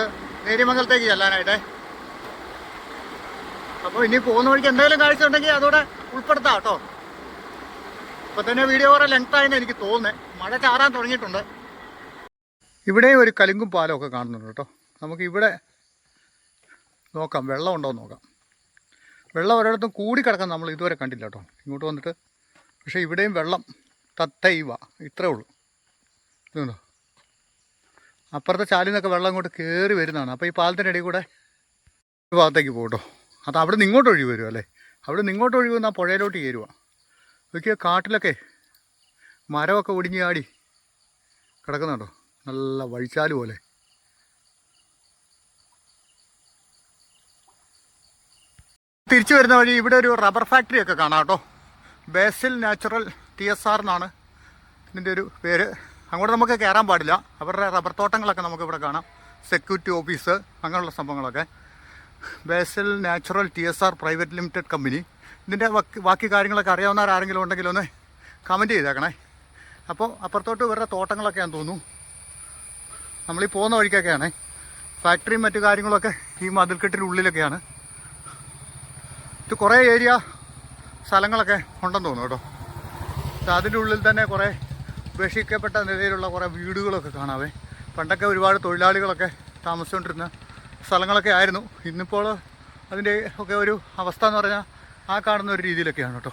നേര്യമംഗലത്തേക്ക് ചെല്ലാനായിട്ടേ. അപ്പോൾ ഇനി പോകുന്ന വഴിക്ക് എന്തെങ്കിലും കാഴ്ച ഉണ്ടെങ്കിൽ അതോടെ ഉൾപ്പെടുത്താം കേട്ടോ. ഇപ്പം തന്നെ വീഡിയോ കുറേ ലെങ്ത്തായെന്ന് എനിക്ക് തോന്നുന്നത്. മഴ ചാറാൻ തുടങ്ങിയിട്ടുണ്ട്. ഇവിടെയും ഒരു കലുങ്കും പാലമൊക്കെ കാണുന്നുണ്ട് കേട്ടോ. നമുക്ക് ഇവിടെ നോക്കാം, വെള്ളം ഉണ്ടോ എന്ന് നോക്കാം. വെള്ളം ഒരിടത്തും കൂടി കിടക്കാൻ നമ്മൾ ഇതുവരെ കണ്ടില്ല കേട്ടോ ഇങ്ങോട്ട് വന്നിട്ട്. പക്ഷേ ഇവിടെയും വെള്ളം തത്തൈവ ഇത്രേ ഉള്ളൂ. ഇതുണ്ടോ, അപ്പുറത്തെ ചാലിൽ നിന്നൊക്കെ വെള്ളം ഇങ്ങോട്ട് കയറി വരുന്നതാണ്. അപ്പോൾ ഈ പാലത്തിൻ്റെ ഇടയിൽ കൂടെ ഒരു ഭാഗത്തേക്ക് പോകും കേട്ടോ. അത് അവിടെ നിന്ന് ഇങ്ങോട്ട് ഒഴുകി വരും അല്ലേ. അവിടെ നിന്ന് ഇങ്ങോട്ട് ഒഴുകി വന്നാൽ പുഴയിലോട്ട് കയറുക. ഇതൊക്കെ കാട്ടിലൊക്കെ മരമൊക്കെ ഒടിഞ്ഞ് ആടി കിടക്കുന്നുണ്ടോ, നല്ല വഴിച്ചാല് പോലെ. തിരിച്ചു വരുന്ന വഴി ഇവിടെ ഒരു റബ്ബർ ഫാക്ടറിയൊക്കെ കാണാം കേട്ടോ. ബേസിൽ നാച്ചുറൽ TSR എന്നാണ് ഇതിൻ്റെ ഒരു പേര്. അങ്ങോട്ട് നമുക്ക് കയറാൻ പാടില്ല. അവരുടെ റബ്ബർ തോട്ടങ്ങളൊക്കെ നമുക്കിവിടെ കാണാം. സെക്യൂരിറ്റി ഓഫീസ് അങ്ങനെയുള്ള സംഭവങ്ങളൊക്കെ. Basil natural TSR private limited company. ഇതിൻ്റെ ബാക്കി കാര്യങ്ങളൊക്കെ അറിയാവുന്നവരാരെങ്കിലും ഉണ്ടെങ്കിൽ ഒന്ന് കമൻറ്റ് ചെയ്തേക്കണേ. അപ്പോൾ അപ്പുറത്തോട്ട് ഇവരുടെ തോട്ടങ്ങളൊക്കെയാണെന്ന് തോന്നുന്നു. നമ്മളീ പോകുന്ന വഴിക്കൊക്കെയാണ്. ഫാക്ടറിയും മറ്റു കാര്യങ്ങളൊക്കെ ഈ മതിൽക്കെട്ടിനുള്ളിലൊക്കെയാണ്. ഇത് കുറേ ഏരിയ സ്ഥലങ്ങളൊക്കെ ഉണ്ടെന്ന് തോന്നുന്നു കേട്ടോ. അതിൻ്റെ ഉള്ളിൽ തന്നെ കുറേ ഉപേക്ഷിക്കപ്പെട്ട നിലയിലുള്ള കുറേ വീടുകളൊക്കെ കാണാവേ. പണ്ടൊക്കെ ഒരുപാട് തൊഴിലാളികളൊക്കെ താമസിച്ചുകൊണ്ടിരുന്ന സ്ഥലങ്ങളൊക്കെ ആയിരുന്നു. ഇന്നിപ്പോൾ അതിൻ്റെ ഒക്കെ ഒരു അവസ്ഥ എന്ന് പറഞ്ഞാൽ ആ കാണുന്ന ഒരു രീതിയിലൊക്കെയാണ് കേട്ടോ.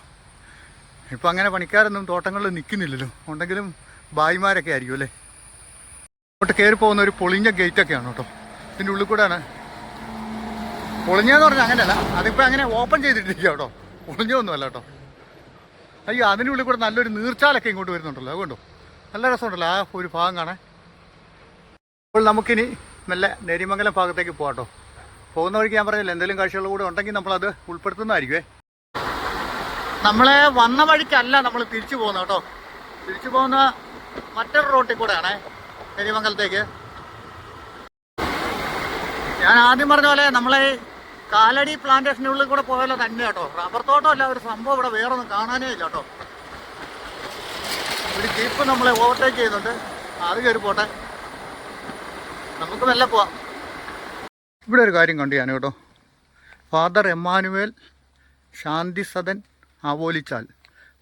ഇപ്പം അങ്ങനെ പണിക്കാരൊന്നും തോട്ടങ്ങളിൽ നിൽക്കുന്നില്ലല്ലോ. ഉണ്ടെങ്കിലും ഭായിമാരൊക്കെ ആയിരിക്കും അല്ലേ. അങ്ങോട്ട് കയറി പോകുന്ന ഒരു പൊളിഞ്ഞ ഗേറ്റൊക്കെയാണ് കേട്ടോ. ഇതിൻ്റെ ഉള്ളിൽ കൂടെയാണ്. പൊളിഞ്ഞതെന്ന് പറഞ്ഞാൽ അങ്ങനെയല്ല, അതിപ്പോൾ അങ്ങനെ ഓപ്പൺ ചെയ്തിട്ടിരിക്കുക കേട്ടോ. പൊളിഞ്ഞൊന്നുമല്ല കേട്ടോ. അയ്യോ, അതിനുള്ളിൽ കൂടെ നല്ലൊരു നീർച്ചാലൊക്കെ ഇങ്ങോട്ട് വരുന്നുണ്ടല്ലോ. അതുകൊണ്ടോ നല്ല രസമുണ്ടല്ലോ ആ ഒരു ഭാഗം കാണാൻ. അപ്പോൾ നമുക്കിനി നല്ല നേര്യമംഗലം ഭാഗത്തേക്ക് പോകാം കേട്ടോ. പോകുന്ന വഴിക്ക് ഞാൻ പറഞ്ഞില്ല, എന്തെങ്കിലും കാഴ്ചകൾ കൂടെ ഉണ്ടെങ്കിൽ നമ്മളത് ഉൾപ്പെടുത്തുന്നതായിരിക്കുമേ. നമ്മളെ വന്ന വഴിക്കല്ല നമ്മൾ തിരിച്ചു പോകുന്നത് കേട്ടോ. തിരിച്ചു പോകുന്ന മറ്റൊരു റോട്ടിൽ കൂടെയാണേ നേര്യമംഗലത്തേക്ക്. ഞാൻ ആദ്യം പറഞ്ഞ പോലെ നമ്മളെ കാലടി പ്ലാന്റേഷനുള്ളിൽ കൂടെ പോയാലോ തന്നെ കേട്ടോ. റബ്ബർ തോട്ടമല്ല ഒരു സംഭവം ഇവിടെ വേറെ ഒന്നും കാണാനേ ഇല്ല കേട്ടോ. ഒരു ജീപ്പ് നമ്മളെ ഓവർടേക്ക് ചെയ്യുന്നുണ്ട്. അത് കയറി പോട്ടെ, നമുക്ക് മെല്ലെ പോവാം. ഇവിടെ ഒരു കാര്യം കണ്ടു ഞാൻ കേട്ടോ. ഫാദർ എമ്മാനുവേൽ ശാന്തി സദൻ ആവോലിച്ചാൽ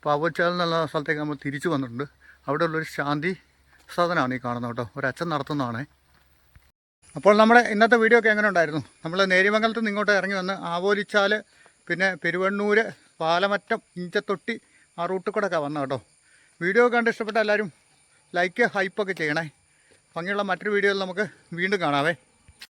പാവച്ചാൽ എന്നുള്ള സ്ഥലത്തേക്ക് നമ്മൾ തിരിച്ചു വന്നിട്ടുണ്ട്. അവിടെ ഉള്ളൊരു ശാന്തി സദനമാണ് ഈ കാണുന്നത് കേട്ടോ, ഒരച്ഛൻ നടത്തുന്നതാണേ. അപ്പോൾ നമ്മുടെ ഇന്നത്തെ വീഡിയോ ഒക്കെ എങ്ങനെ ഉണ്ടായിരുന്നു? നമ്മൾ നേര്യമംഗലത്ത് നിന്ന് ഇങ്ങോട്ട് ഇറങ്ങി വന്ന് ആവോലിച്ചാൽ, പിന്നെ പെരുവണ്ണൂർ, പാലമറ്റം, ഇഞ്ചത്തൊട്ടി ആ റൂട്ടിൽ കൂടെ ഒക്കെ വന്ന കേട്ടോ. വീഡിയോ കണ്ട് ഇഷ്ടപ്പെട്ട എല്ലാവരും ലൈക്ക് ഹൈപ്പൊക്കെ ചെയ്യണേ. ഭംഗിയുള്ള മറ്റൊരു വീഡിയോയിൽ നമുക്ക് വീണ്ടും കാണാവേ.